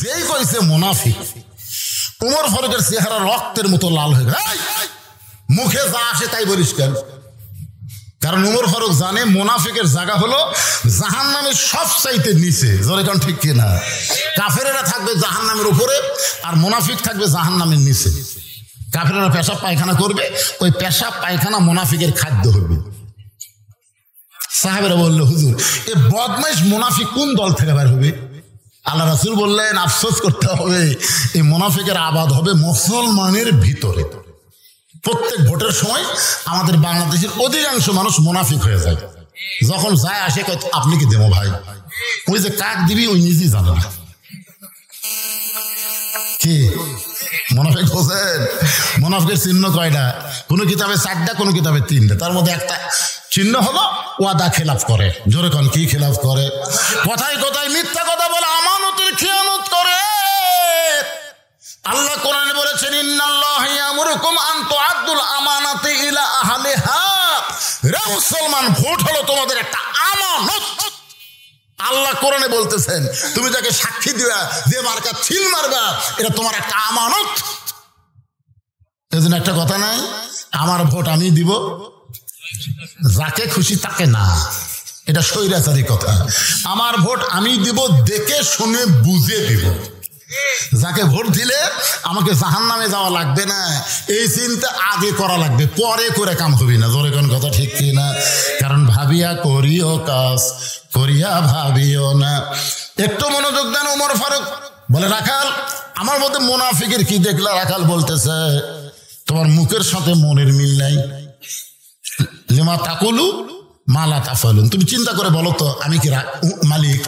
যেই কইছে মুনাফিক, উমর ফারুকের চেহারা রক্তের মতো লাল হয়ে গেল। মুখে যা আসে তাই বলিস কেন? কারণ উমর ফারুক জানে মুনাফিকের জায়গা হলো জাহান্নামের সবচাইতে নিচে। জোরে কারণ ঠিক কিনা? কাফেরেরা থাকবে জাহান্নামের উপরে আর মুনাফিক থাকবে জাহান্নামের নিচে। কাফেরেরা পেশাব পায়খানা করবে, ওই পেশাব পায়খানা মুনাফিকের খাদ্য হবে। সাহাবেরা বলল, হুজুর এ বদমাইশ মুনাফিক কোন দল থেকে বের হবে? আল্লাহ রাসূল বললেন, আফসোস করতে হবে, এই মুনাফিকের আবাদ হবে মুসলমানের ভিতরে। প্রত্যেক ভোটের সময় আমাদের বাংলাদেশের অধিকাংশ মানুষ মুনাফিক হয়ে যায়। যখন যায় আসে কয় আপনি কি দেবো ভাই, ওই যে কাক দিবি ওই নিজেই জানে না। কি মুনাফিক বোঝেন? মুনাফিকের চিহ্ন কয়টা? কোনো কিতাবে 4টা, কোনো কিতাবে 3টা। তার মধ্যে একটা চিহ্ন হলো ওয়াদা খেলাফ করে। জোরে কোন কি খেলাফ করে? কথায় কথায় মিথ্যা কথা বলে, আমানতের খেয়ানত করে। আল্লাহ কোরআনে বলেছেন, ইন্নাল্লাহা ইয়ামুরুকুম আন তুআদ্দুল আমানাতি ইলা আহলিহা। রে মুসলমান, ভোট হলো তোমাদের একটা আমানত। আল্লাহ কোরআনে বলতেছেন, তুমি যাকে সাক্ষী দিবা, যে মার্কা ছিল মারবা, এটা তোমার একটা আমানত। এজন্য একটা কথা নাই, আমার ভোট আমি দিব, যাকে খুশি তাকে না। এটা স্বৈরাচারী কথা। আমার ভোট আমি দিব, দেখে শুনে বুঝে দিব। যাকে ভোট দিলে আমাকে জাহান্নামে যাওয়া লাগবে না, এই চিন্তা আগে করা লাগবে, পরে করে কাম হবি না। জোরে কোন কথা ঠিক কি না? কারণ ভাবিয়া করিও কাজ, করিয়া ভাবিও না। একটু মনোযোগ দেন। উমর ফারুক বলে, রাখাল আমার মধ্যে মুনাফিকের কি দেখলা? রাখাল বলতেছে, তোমার মুখের সাথে মনের মিল নাই। লিমা তাকুলু মালা তাফালুন। তুমি চিন্তা করে বলো তো, আমি কি মালিক?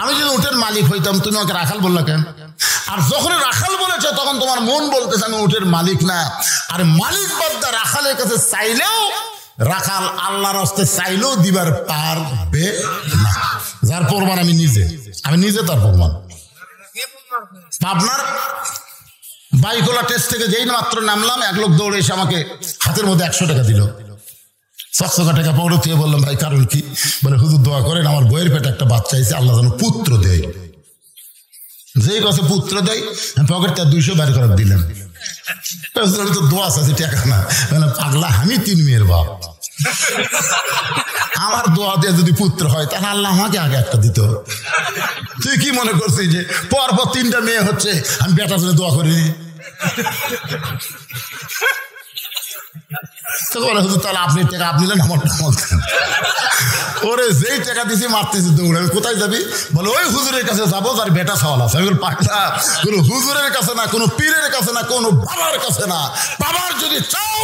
আমি যদি উটের মালিক হইতাম, তুমি আমাকে রাখাল বললা কেন? আর যখন রাখাল বলেছে তখন তোমার মন বলতেছে আমি উটের মালিক না। আর মালিক বাদ্দা রাখালের কাছে চাইলেও, রাখাল আল্লাহর হস্তে চাইলেও দিবার পারবে না। যার প্রমাণ আমি নিজে তার প্রমাণ। আপনার বাইকোলা টেস্ট থেকে যেই মাত্র নামলাম, এক লোক দৌড়ে এসে আমাকে হাতের মধ্যে 100 টাকা দিল। 700 টাকা পকেটে দিয়ে বললাম, ভাই কারণ কি? বলে, হুজুর দোয়া করেন, আমার বইয়ের পেটে একটা বাচ্চা হয়েছে, আল্লাহ যেন পুত্র দেয়। যেই কাছে পুত্র দেয়, পকেট থেকে 200 বের করে দিলেন। তো দোয়া আছে টাকা না, পাগলা আমি 3 মেয়ের বাপ, আমার দোয়া দিয়ে যদি পুত্র হয় তাহলে আল্লাহ আমাকে আগে একটা দিত। তুই কি মনে করছিস যে পরপর 3টা মেয়ে হচ্ছে আমি বেটার জন্য দোয়া করিনি? তাহলে আপনি টাকা আপনি নেন, আমার ওরে যেই টাকা দিছি মারতেছি দৌড়ে। আমি কোথায় যাবি? বলে, ওই হুজুরের কাছে যাবো যার বেটা সওয়াল আছে। আমি বল, পাগলা, কোনো হুজুরের কাছে না, কোনো পীরের কাছে না, কোনো বাবার কাছে না। বাবার যদি চাও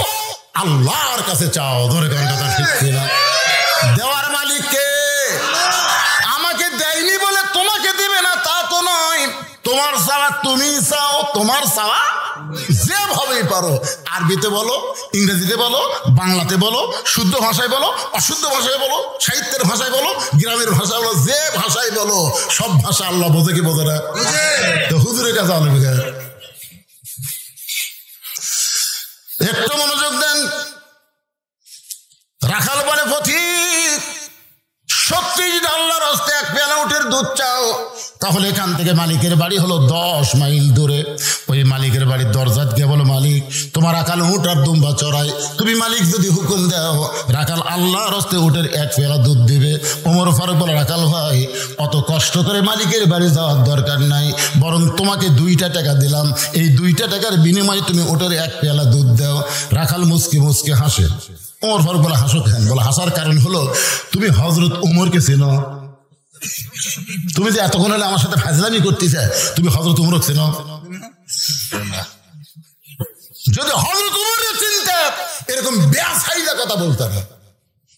আল্লাহর কাছে চাও। ধরে কোন কথা ঠিক কিনা? দেওয়ার মালিক কে? আমাকে দেয়নি বলে তোমাকে দিবে না তা তো নয়। তোমার চাওয়া তুমি চাও, তোমার চাওয়া যেভাবেই পারো। আরবিতে বলো, ইংরেজিতে বলো, বাংলাতে বলো, শুদ্ধ ভাষায় বলো, অশুদ্ধ ভাষায় বলো, সাহিত্যের ভাষায় বলো, গ্রামের ভাষায় বলো, যে ভাষায় বলো, সব ভাষা আল্লাহ বোঝে কি বোঝে না? তো হুজুরের কাছে আলবি। একটু মনোযোগ দেন। রাখাল বলে, পথিক সত্যি যদি আল্লাহর হস্তে 1 পেয়ালা উটের দুধ চাও, তাহলে এখান থেকে মালিকের বাড়ি হলো 10 মাইল দূরে। ওই মালিকের বাড়ির দরজাত গিয়ে বলো, মালিক তোমার রাখাল উট আর দুম্বা চড়াই। তুমি মালিক যদি হুকুম দাও, রাখাল আল্লাহর হস্তে উটের 1 পেয়ালা দুধ দিবে। ওমর ফারুক বলে, রাখাল ভাই অত কষ্ট করে মালিকের বাড়ি যাওয়ার দরকার নাই, বরং তোমাকে 2টা টাকা দিলাম, এই 2টা টাকার বিনিময়ে তুমি উটের 1 পেয়ালা দুধ দাও। রাখাল মুসকে মুসকে হাসে। ওমর ফারুক বলে, হাসো কেন? বলে, হাসার কারণ হলো তুমি হযরত উমরকে চেনো। তুমি যে এতক্ষণ হলে আমার সাথে ফাজলামি করতেছে, তুমি হযরত উমরকে চেনো? যদি হযরত উমরের চিন্তা এরকম বেআসাইদা কথা বলতে না।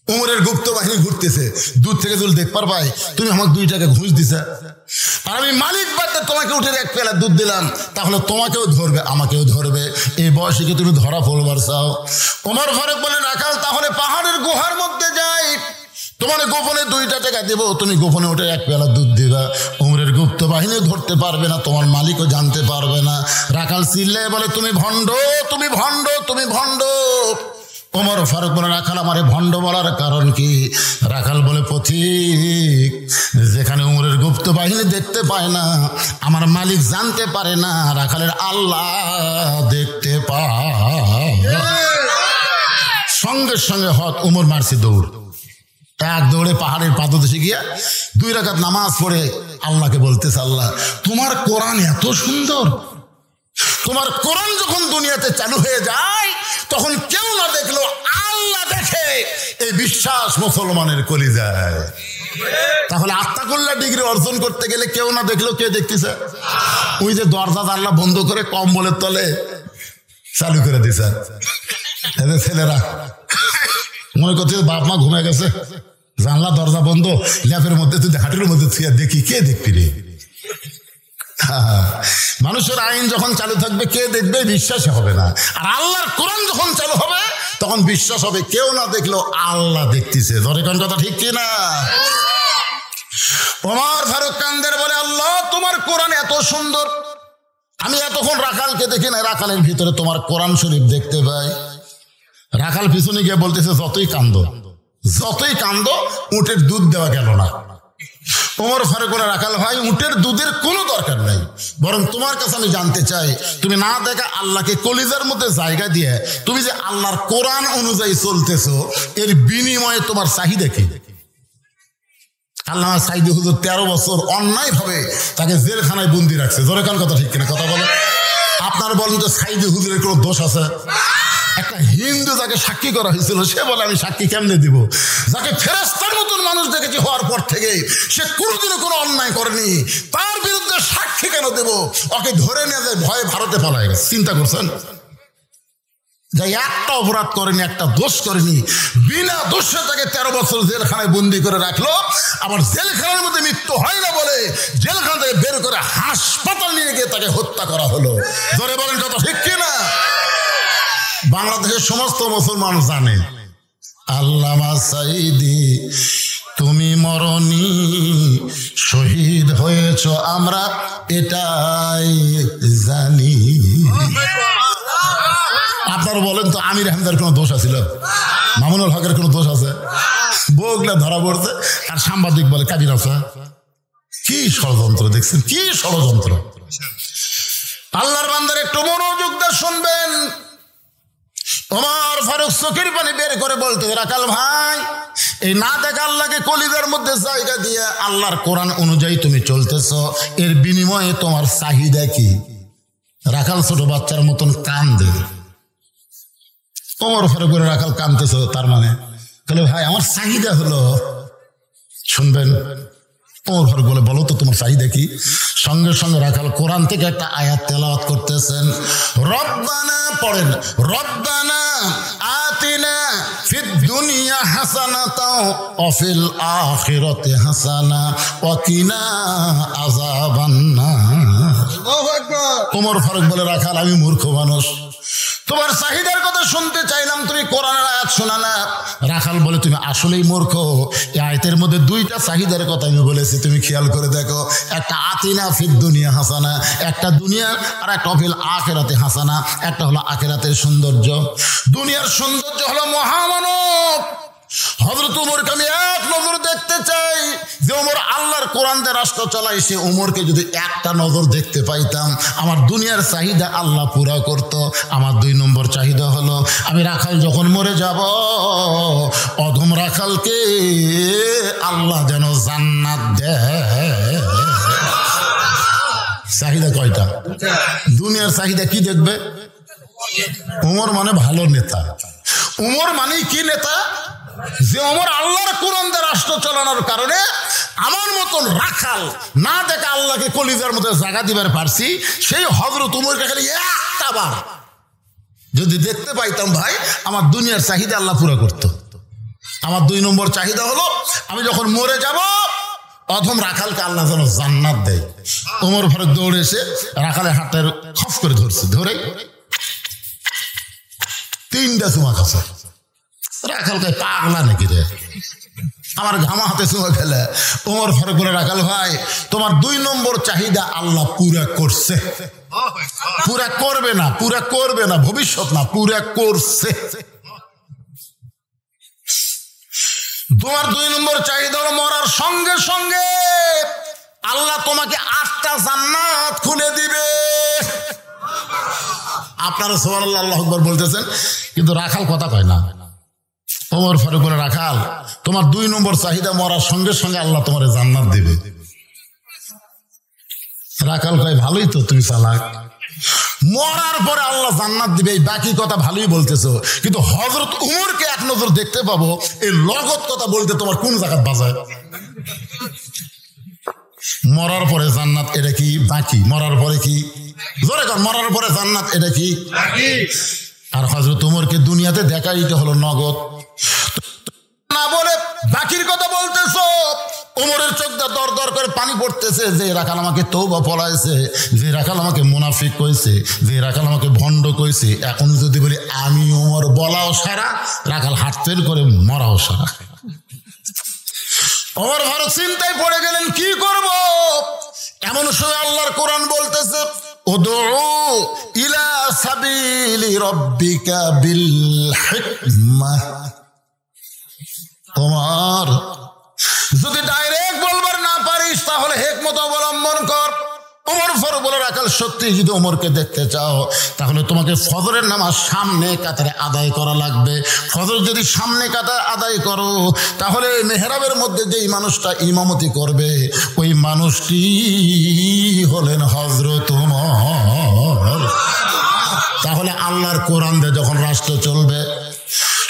উমরের গুপ্ত বাহিনী ঘুরতেছে, দূর থেকে যদি দেখ পারবাই তুমি আমাকে 2 টাকা ঘুষ দিছে, আর আমি মালিক বাদে তোমাকে উঠে 1 পেয়ালা দুধ দিলাম, তাহলে তোমাকেও ধরবে আমাকেও ধরবে। এই বয়সে কি তুমি ধরা পড়বার চাও? ওমর ফারুক বলে, রাখাল তাহলে পাহাড়ের গুহার মধ্যে যাই, তোমার গোপনে 2টা টাকা দেবো, তুমি গোপনে উঠে 1 পেয়ালা দুধ দিবা। উমরের গুপ্ত বাহিনী ধরতে পারবে না, তোমার মালিকও জানতে পারবে না। রাখাল চিল্লায় বলে, তুমি ভণ্ড, তুমি ভণ্ড, তুমি ভণ্ড। ওমর ফারুক বলে, রাখাল আমারে ভণ্ড বলার কারণ কি? রাখাল বলে, পথিক, যেখানে উমরের গুপ্ত বাহিনী দেখতে পায় না, আমার মালিক জানতে পারে না, রাখালের আল্লাহ দেখতে পায়। সঙ্গে সঙ্গে হক উমর মারছে দৌড়, এক দৌড়ে পাহাড়ের পাদদেশে গিয়া 2 রাকাত নামাজ পড়ে আল্লাহকে বলতেছে, আল্লাহ তোমার কোরআন এত সুন্দর, তোমার কোরআন যখন দুনিয়াতে চালু হয়ে যায় তখন কেউ না দেখলো আল্লাহ দেখে, এই বিশ্বাস মুসলমানের কলিজায়। তাহলে আত্মাকুল্লাহ ডিগ্রি অর্জন করতে গেলে কেউ না দেখলো কে দেখতেছে? ওই যে দরজা জানলা বন্ধ করে কম্বলের তলে চালু করে দিছে ছেলেরা, মনে করতে বাপ মা ঘুমে গেছে, জানলা দরজা বন্ধ, ল্যাপের মধ্যে তুই হাঁটুর মধ্যে দেখি, কে দেখবি রে? মানুষের আইন যখন চালু থাকবে কে দেখবে? বিশ্বাস হবে না। আর আল্লাহর কোরআন যখন চালু হবে তখন বিশ্বাস হবে, কেউ না দেখলো আল্লাহ দেখতেছে। ধরে কোন কথা ঠিক কিনা? ওমর ফারুক কান্দের বলে, আল্লাহ তোমার কোরআন এত সুন্দর, আমি এতক্ষণ রাখালকে দেখি না, রাখালের ভিতরে তোমার কোরআন শরীফ দেখতে পাই। রাখাল পিছনে গিয়ে বলতেছে, যতই কান্দো উটের দুধ দেওয়া গেল না। ওমর ফারুক বলে, রাখাল ভাই, উটের দুধের কোনো দরকার নাই, বরং তোমার কাছে আমি জানতে চাই, তুমি না দেখা আল্লাহকে কলিজার মধ্যে জায়গা দিয়ে তুমি যে আল্লাহর কোরআন অনুযায়ী চলতেছো, এর বিনিময়ে তোমার চাহিদা কি? আল্লামা সাইদি হুজুর 13 বছর অন্যায় ভাবে তাকে জেলখানায় বন্দি রাখছে। জোরে কান কথা ঠিক কিনা? কথা বলে। আপনার বলেন তো সাইদি হুজুরের কোনো দোষ আছে? একটা হিন্দু যাকে সাক্ষী করা হয়েছিল, সে বলে আমি সাক্ষী কেমনে দিব? যাকে ফেরেশতার মতন মানুষ দেখেছি হওয়ার পর থেকে সে কোনোদিনও কোনো অন্যায় করেনি, তার বিরুদ্ধে সাক্ষী কেন দেব? ওকে ধরে নিয়ে যায়, ভয়ে ভারতে পালায় গেছে। চিন্তা করছেন? যে একটা অপরাধ করেনি, একটা দোষ করেনি, বিনা দোষে তাকে 13 বছর জেলখানায় বন্দি করে রাখলো। আবার জেলখানার মধ্যে মৃত্যু হয় না বলে জেলখানা থেকে বের করে হাসপাতাল নিয়ে গিয়ে তাকে হত্যা করা হলো। ধরে বলেন কথা ঠিক কিনা? বাংলাদেশের সমস্ত মুসলমান জানে, আল্লামা সাইদি তুমি মরনি, শহীদ হয়েছ আমরা এটাই জানি। আপনারা বলেন তো আমির আহমেদের কোনো দোষ আছিল? মামুনুল হকের কোনো দোষ আছে? বউগুলা ধরা পড়ছে আর সাংবাদিক বলে কাবির আছে। কি ষড়যন্ত্র দেখছেন, কি ষড়যন্ত্র! আল্লাহর বান্দার একটু মনোযোগ দিয়ে শুনবেন। ওমর ফারুক চোখের পানি বের করে বলতে, রাখাল ভাই, এই না দেখা আল্লাহকে কলিজার মধ্যে জায়গা দিয়ে আল্লাহর কোরআন অনুযায়ী তুমি চলতেছ, এর বিনিময়ে তোমার চাহিদা কি? রাখাল ছোট বাচ্চার মতন কান্দে। ওমর ফারুক বলে, রাখাল কান্দতেছ তার মানে? তাহলে ভাই আমার চাহিদা হলো, শুনবেন। ওমর ফারুক বলে, বলো তো তোমার চাহিদা কি? সঙ্গে সঙ্গে রাখাল কোরআন থেকে একটা আয়াত তেলাওয়াত করতেছেন। রব্বানা পড়েন, রব্বানা আতিনা ফিদ দুনিয়া হাসানাতাও ওয়া ফিল আখিরাতি হাসানা ওয়া কিনা আযাবান্নার। আল্লাহু আকবার। ওমর ফারুক বলে, রাখাল আমি মূর্খ মানুষ, তোমার চাহিদার কথা শুনতে চাইলাম, তুমি কোরআনের আয়াত শোনা না। রাখাল বলে, তুমি আসলেই মূর্খ। এই আয়াতের মধ্যে 2টা চাহিদার কথা আমি বলেছি, তুমি খেয়াল করে দেখো। একটা আতিনা ফিদ দুনিয়া হাসানা, একটা দুনিয়া, আর একটা ফিল আখিরাতে হাসানা, একটা হলো আখিরাতের সৌন্দর্য। দুনিয়ার সৌন্দর্য হলো মহামানব হযরত ওমরকে আমি এক নজর দেখতে চাই। যে ওমর আল্লাহর কোরআন দিয়ে রাষ্ট্র চালায়, সে ওমরকে যদি একটা নজর দেখতে পাইতাম, আমার দুনিয়ার চাহিদা আল্লাহ পুরা করত। আমার 2 নম্বর চাহিদা হলো, আমি রাখাল যখন মরে যাব, অধম রাখালকে আল্লাহ যেন জান্নাত দেয়। চাহিদা কয়টা? দুনিয়ার চাহিদা কি দেখবে? ওমর মানে ভালো নেতা। ওমর মানে কি নেতা? যে ওমর আল্লাহর কোরআন দিয়ে রাষ্ট্র চালানোর কারণে আমার মতন রাখাল না দেখে আল্লাহকে কলিজার মধ্যে জায়গা দিবার পারছি, সেই হযরত ওমরকে খালি একটা বার যদি দেখতে পাইতাম, ভাই আমার দুনিয়ার চাহিদা আল্লাহ পুরা করতো। আমার 2 নম্বর চাহিদা হলো, আমি যখন মরে যাব, অধম রাখালকে আল্লাহ যেন জান্নাত দেয়। ওমর ফারুক দৌড়ে এসে রাখালের হাতের খপ করে ধরছে, ধরে 3টা চুমা খাচ্ছে। রাখালকে পাগলা নাকি রে, আমার ঘামা হাতে চুমা খেলে। ওমর ফারুক বলে, রাখাল ভাই, তোমার 2 নম্বর চাহিদা আল্লাহ পুরা করছে। পুরা করবে না, পুরা করবে না, ভবিষ্যৎ না, পুরা করছে। তোমার 2 নম্বর চাহিদা হলো মরার সঙ্গে সঙ্গে আল্লাহ তোমাকে 8টা জান্নাত খুলে দিবে। আপনারা সুবহানাল্লাহ আল্লাহু আকবার বলতেছেন, কিন্তু রাখাল কথা কয় না। ওমর ফারুক বলে, রাখাল তোমার 2 নম্বর চাহিদা মরার সঙ্গে সঙ্গে আল্লাহ তোমার জান্নাত দিবে। রাখাল কয়, ভালোই তো, তুমি চালাক। মরার পরে আল্লাহ জান্নাত দিবে, এই বাকি কথা ভালোই বলতেছো, কিন্তু হযরত উমরকে এক নজর দেখতে পাবো, এই লগত কথা বলতে তোমার কোন জায়গায় বাজায়? মরার পরে জান্নাত, এটা কি বাকি? মরার পরে কি? জোরে কর, মরার পরে জান্নাত, এটা কি বাকি? আর হযরত উমরকে দুনিয়াতে দেখাইতে হলো নগদ, না বলে বাকির কথা বলতেছো। উমরের চোখ দিয়ে দর দর করে পানি পড়তেছে, যে রাখাল আমাকে তওবা পলাইছে, যে রাখাল আমাকে মুনাফিক কইছে, যে রাখাল আমাকে ভণ্ড কইছে, এখন যদি বলি আমি উমর, বলাও সারা, রাখাল হাত ফেল করে মরাও সারা। ওমর ফারুক চিন্তায় পড়ে গেলেন, কি করব? এমন সময় আল্লাহর কোরআন বলতেছে, উদউ ইলা সাবিলি রাব্বিকা বিল হিকমাহ। ওমর, যদি ডাইরেক্ট বলবার না পারিস তাহলে হিকমত অবলম্বন কর। ওমর ফারুক বলে, রাখাল সত্যি যদি ওমরকে দেখতে চাও তাহলে তোমাকে ফজরের নামাজ সামনে কাতারে আদায় করা লাগবে। ফজর যদি সামনে কাতারে আদায় করো তাহলে মেহরাবের মধ্যে যেই মানুষটা ইমামতি করবে ওই মানুষটি হলেন হযরত ওমর। তাহলে আল্লাহর কোরআন দিয়ে যখন রাষ্ট্র চলবে,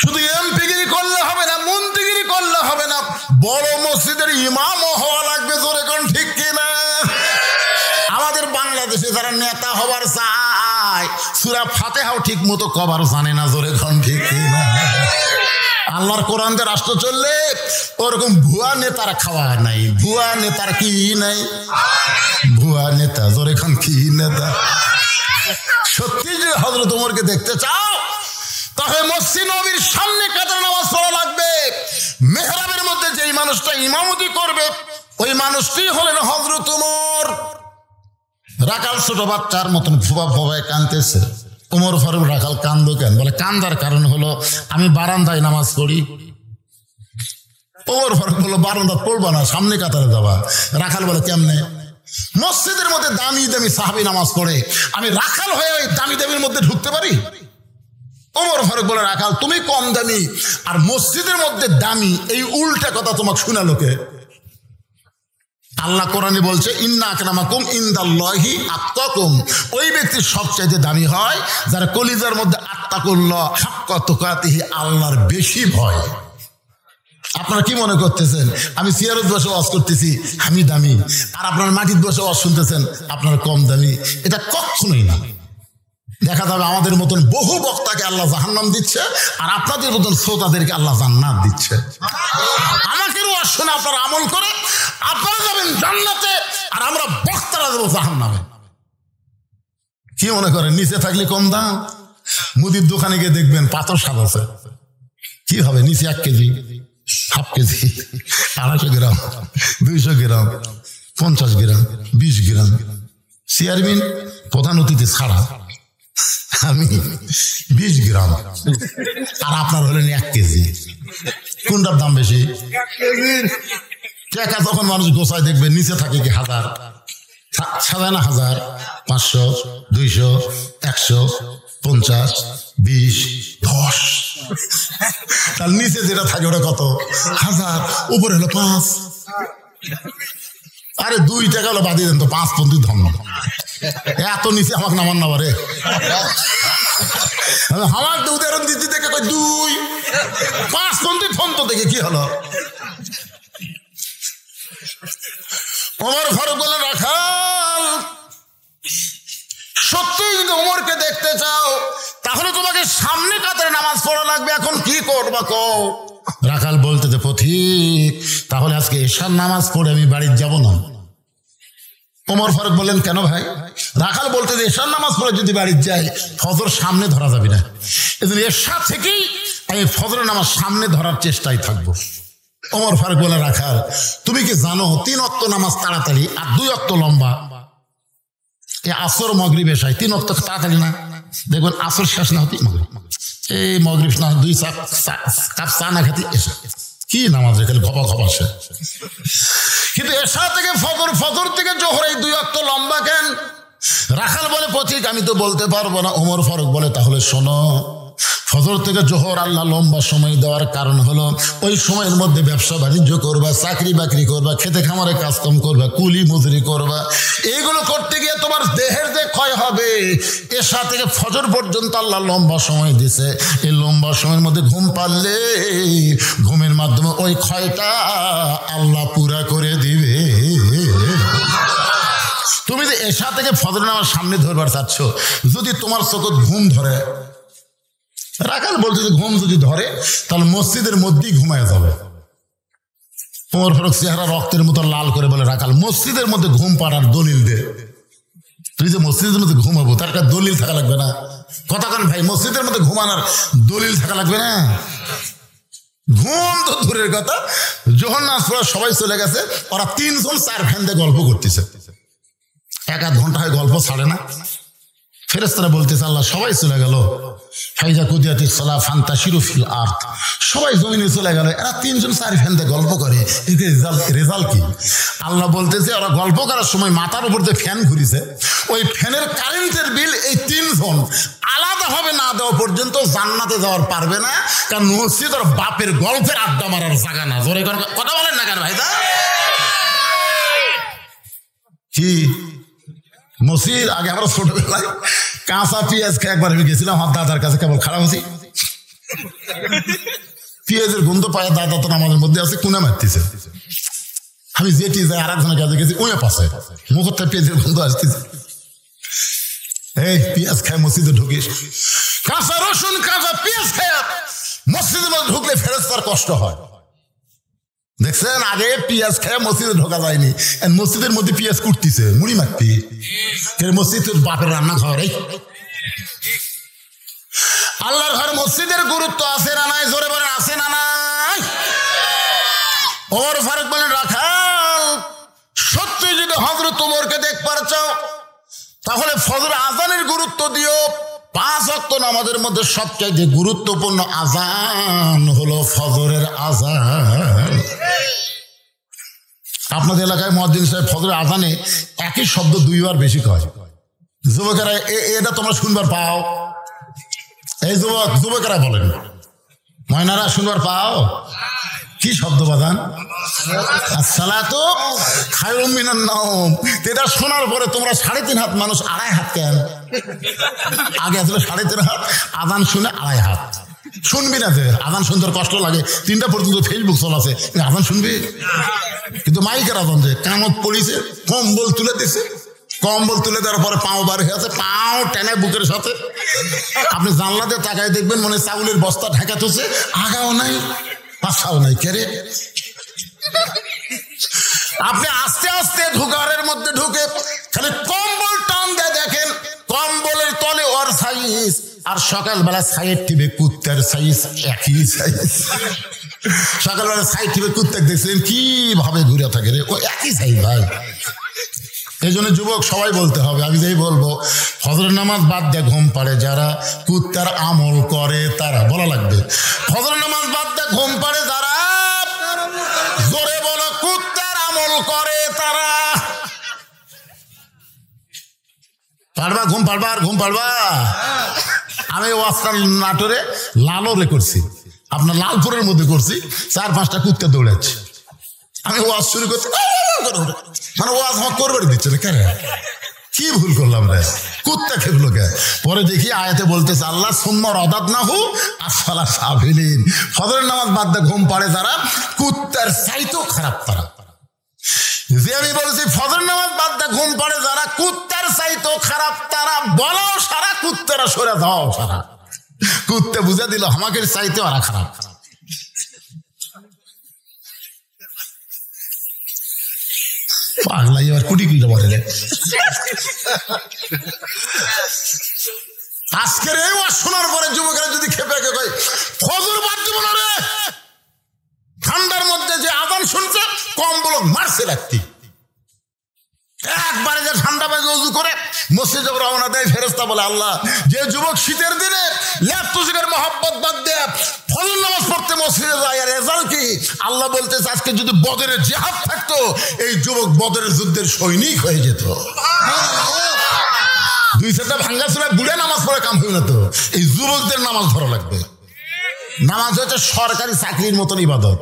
শুধু এমপিগিরি করলে হবে না, মন্ত্রীগিরি করলে হবে না, বড় মসজিদের ইমামও হওয়া লাগবে। জোরে কোন ঠিক কিনা? আমাদের বাংলাদেশে যারা নেতা হবার চায় সূরা ফাতিহাও ঠিক মতো কবার জানে না। জোরে কোন ঠিক কিনা? আল্লাহর কোরআন দিয়ে রাষ্ট্র চললে ওরকম ভুয়া নেতার খাওয়া নাই। ভুয়া নেতার কি নাই? ভুয়া নেতা। জোরে কোন কি নেতা? সত্যি যে হযরত ওমরকে দেখতে চাও তাহলে মসজিদ নববীর সামনে কাতারে নামাজ পড়া লাগবে। মেহরাবের মধ্যে যেই মানুষটা ইমামতি করবে ওই মানুষটি হলেন হযরত ওমর। রাখাল ছোট বাচ্চার মতন ফোবা ফোবায় কাঁদতেছে। ওমর ফারুক, রাখাল কান্দো কেন? বলে, কান্দার কারণ হলো আমি বারান্দায় নামাজ পড়ি। ওমর ফারুক বলল, বারান্দা পড়বা না, সামনে কাতারে যাবা। রাখাল বলে, কেমনে? মসজিদের মধ্যে দামি দামি সাহাবী নামাজ পড়ে, আমি রাখাল হয়ে ওই দামি দামির মধ্যে ঢুকতে পারি? ওমর ফারুক বলে, রাখাল তুমি কম দামি আর মসজিদের মধ্যে দামি, এই উল্টা কথা তোমাকে শোনালো কে? আল্লাহ কোরআনে বলছে, ইন্না আকরামাকুম ইনদাল্লাহি আতকাকুম। ওই ব্যক্তি সবচাইতে দামি হয় যার কলিজার মধ্যে আত্তাকুল্লাহ হাক্কা তুকাতিহি, আল্লাহর বেশি ভয়। আপনারা কি মনে করতেছেন আমি চেয়ারত বসে ওয়াজ করতেছি আমি দামি, আর আপনার মাটির বসে ওয়াজ শুনতেছেন আপনার কম দামি? এটা কখনোই না। দেখা যাবে আমাদের মতন বহু বক্তাকে আল্লাহ জাহান্নাম দিচ্ছে আর আপনাদের মতন শ্রোতাদেরকে আল্লাহ জান্নাত দিচ্ছে। আমাকে ওয়াজ শুনে আপনারা আমল করে আপনারা যাবেন জান্নাতে, আর আমরা বক্তারা যাবো জাহান্নামে। কি মনে করেন নিচে থাকলে কম দাম? মুদির দোকানে গিয়ে দেখবেন পাথর সাজাচ্ছে, কি হবে? নিচে 1 কেজি, হাফ কেজি, 250 গ্রাম, 200 গ্রাম, 50 গ্রাম, 20 গ্রাম। চেয়ারম্যান প্রধান অতিথি ছাড়া আমি 20 গ্রাম, আর আপনার হলেন 1 কেজি। কোনটার দাম বেশি? টাকা যখন মানুষ গোছায় দেখবে নিচে থাকে কি 1000, সাজায় না 1000, 500, 200, 100, 50, 20, 10। তার নিচে যেটা থাকে ওটা কত? 1000, উপরে হলো 5। আরে 2 টাকা হলো বাদিয়ে দেন তো, 5 পন্থী ধর্ম। এত নিচে আমাকে নামান না পারে। আমার উদাহরণ দিতে দেখে 2, 5 পন্থী ফোন তো দেখে কি হলো? ওমর ফারুক বলে, রাখাল সত্যি যদি ওমরকে দেখতে চাও তাহলে তোমাকে সামনে কাতারে নামাজ পড়া লাগবে। এখন কি করবা কও? রাখাল বলতে যে, পথিক তাহলে আজকে এশার নামাজ পড়ে আমি বাড়ি যাব না। ওমর ফারুক বললেন, কেন ভাই? রাখাল বলতে যে, এশার নামাজ পড়ে যদি বাড়ি যাই ফজর সামনে ধরা যাবে না, এজন্য এশা থেকেই আমি ফজরের নামাজ সামনে ধরার চেষ্টায় থাকবো। ওমর ফারুক বলে, রাখাল তুমি কি জানো 3 ওয়াক্ত নামাজ তাড়াতাড়ি আর 2 ওয়াক্ত লম্বা? এই আসর মাগরিব এশায় 3 ওয়াক্ত তাড়াতাড়ি না, দেখবেন আসর শেষ না হতে মাগরিব, এই মাগরিব না 2 কাপ চা না খেতে এশা, কি নামাজ খালি খপা খপা সে। কিন্তু এশা থেকে ফজর, ফজর থেকে জোহর, এই 2 ওয়াক্ত লম্বা কেন? রাখাল বলে পথিক আমি তো বলতে পারবো না। ওমর ফারুক বলে তাহলে শোনো, ফজর থেকে জোহর আল্লাহ লম্বা সময় দেওয়ার কারণ হলো ওই সময়ের মধ্যে ব্যবসা বাণিজ্য করবা, চাকরি বাকরি করবা, খেতে খামারে কাজকাম করবা, কুলি মজুরি করবা। এইগুলো করতে গিয়ে তোমার দেহের যে ক্ষয় হবে, এশা থেকে ফজর পর্যন্ত আল্লাহ লম্বা সময় দিছে। এই লম্বা সময়ের মধ্যে ঘুম পারলে ঘুমের মাধ্যমে ওই ক্ষয়টা আল্লাহ পুরা করে দিবে। তুমি যে এশা থেকে ফজর নামাজ সামনে ধরবার চাচ্ছ, যদি তোমার চোখে ঘুম ধরে, রাখাল বলছে যে ঘুম যদি ধরে তাহলে মসজিদের মধ্যেই ঘুমায় যাবে। ওমর ফারুক চেহারা রক্তের মতো লাল করে বলে, রাখাল মসজিদের মধ্যে ঘুম পাড়ার দলিল দে। তুই যে মসজিদের মধ্যে ঘুমাবো তার একটা দলিল থাকা লাগবে না? কথা কেন ভাই, মসজিদের মধ্যে ঘুমানোর দলিল থাকা লাগবে না? ঘুম তো দূরের কথা, যখন নাচ পড়া সবাই চলে গেছে, ওরা 3 জন 4 ফ্যান দিয়ে গল্প করতেছে। 1-1 ঘন্টা হয় গল্প ছাড়ে না। ফেরেশতারা বলতেছে আল্লাহ সবাই চলে গেল, ফাইজা কুদিয়াতিস সালাহ ফান্তাশিরু ফিল আরদ, সবাই জমিনে চলে গেল, এরা 3 জন 4 ফ্যান দিয়ে গল্প করে, এর রেজাল্ট কি? আল্লাহ বলতেছে ওরা গল্প করার সময় মাথার উপর যে ফ্যান ঘুরিছে, ওই ফ্যানের কারেন্টের বিল এই 3 জন আলাদাভাবে না দেওয়া পর্যন্ত জান্নাতে যাওয়ার পারবে না। কারণ মসজিদ ওর বাপের গল্পের আড্ডা মারার জায়গা না। জোরে কথা বলেন না কেন ভাইদা? কি মসজিদ? আগে আমরা ছোটবেলায় কাঁচা পেঁয়াজ খেয়ে একবার আমি গেছিলাম আমার দাদার কাছে, কেবল খারাপ হচ্ছি, পেঁয়াজের গন্ধ পায়, দাদা তো আমাদের মধ্যে আছে, কুনা মারতেছে। আমি যেটি যাই আর একজনের কাছে গেছি, ওই পাশে মুখটা পেঁয়াজের গন্ধ আসতেছে। এই পেঁয়াজ খায় মসজিদে ঢুকিস, কাঁচা রসুন কাঁচা পেঁয়াজ খায় মসজিদের মধ্যে ঢুকলে ফেরেশতার কষ্ট হয়। দেখছেন, আগে পেঁয়াজ খেয়ে মসজিদে ঢোকা যায়নি, মসজিদের মধ্যে পেঁয়াজ কুটতিছে, মুড়ি মারতি। মসজিদ বাপের রান্না ঘর। আল্লাহর ঘর মসজিদের গুরুত্ব আছে না নাই? জোরে বলেন আছে না নাই? ওমর ফারুক বলেন, রাখাল সত্যি যদি হযরত ওমরকে দেখবার চাও তাহলে ফজর আজানের গুরুত্ব দিও। 5 ওয়াক্ত নামাজের মধ্যে সবচেয়ে গুরুত্বপূর্ণ আজান হলো ফজরের আজান। আপনাদের এলাকায় মুয়াজ্জিন সাহেব ফজরের আজানে একই শব্দ 2 বার বেশি কয়। যুবকেরা এটা তোমরা শুনবার পাও? এই যুবকেরা বলেন, ময়নারা শুনবার পাও? কি শব্দ বাজান? আসসালাতু খায়রুম মিনান নাওম। এটা শোনার পরে তোমরা 3.5 হাত মানুষ 2.5 হাত কেন? আগে আসলে 3.5 হাত, আজান শুনে 2.5 হাত। শুনবি না যে আজান শুনতে কষ্ট লাগে, 3টা পর্যন্ত ফেসবুক চলাছে, আজান শুনবি? কিন্তু মাইকের আজান যে কামত পড়িছে, কম্বল তুলে দিছে, কম্বল তুলে দেওয়ার পরে পাও বার হয়ে আছে, পাও টেনে বুকের সাথে। আপনি জানলাতে তাকায় দেখবেন মনে চাউলের বস্তা ঢাকা তুলছে, আগাও নাই পাশাও নাই। কেরে আপনি আস্তে আস্তে ঘরের মধ্যে ঢুকে খালি কম্বল টান দিয়ে দেখেন, কম্বলের তলে ওর সাইজ আর সকালবেলা সাইড টিভি কুত্তার সাইজ একই সাইজ। সকালবেলা সাইড টিভি কুত্তাক দেখছেন কিভাবে ঘুরে থাকে রে, ও একই সাইজ ভাই। এই জন্য যুবক সবাই বলতে হবে, আমি যেই বলবো ফজরের নামাজ বাদ দিয়ে ঘুম পাড়ে যারা কুত্তার আমল করে তারা, বলা লাগবে ফজরের নামাজ বাদ দিয়ে ঘুম পাড়ে যারা, জোরে বলো কুত্তার আমল করে তারা। পারবা ঘুম পারবা? আর ঘুম পারবা? আমি ওয়াজটা নাটোরে লালরে করছি, আপনার লালপুরের মধ্যে করছি, 4-5টা কুত্তা দৌড়াচ্ছে। আমি ওয়াজ শুরু করছি, মানে ওয়াজ আমার করবার দিচ্ছে না কেন? কি ভুল করলাম রে? কুত্তা খেললো কে? পরে দেখি আয়াতে বলতেছে আল্লাহ সুম্মা রাদাদনাহু আসফালা সাফিলিন। ফজরের নামাজ বাদ দিয়ে ঘুম পাড়ে যারা কুত্তার চাইতেও খারাপ তারা। যে আমি বলছি ফজরের নামাজ বাদ দিয়ে ঘুম পাড়ে যারা কুত্তার চাইতেও খারাপ তারা, বলাও সারা কুত্তারা সরে যাও সারা। কুত্তে বুঝে দিল আমাকে চাইতে ওরা খারাপ। পাগলা এবার কুটি কুটি বলে আজকের এই ওয়াজ শোনার পরে যুবকেরা যদি খেপে কয় ফজর বাদ দিব না রে, ঠান্ডার মধ্যে যে আজান শুনছে কম্বল মারছে রাখতি, একবারে যে ঠান্ডা বাজে উজু করে মসজিদে রওনা দেয়, ফেরেশতা বলে আল্লাহ যে যুবক শীতের দিনে ল্যাপটুসিকের মহব্বত বাদ দেয় ফজর নামাজ পড়তে মসজিদে যায়, আর রেজাল্ট কি? আল্লাহ বলতেছে আজকে যদি বদরের জিহাদ থাকতো এই যুবক বদরের যুদ্ধের সৈনিক হয়ে যেত। দুই চারটা ভাঙ্গা চুলা বুড়ে নামাজ পড়ে কাম হই না তো, এই যুবকদের নামাজ ধরা লাগবে। নামাজ হচ্ছে সরকারি চাকরির মতন ইবাদত।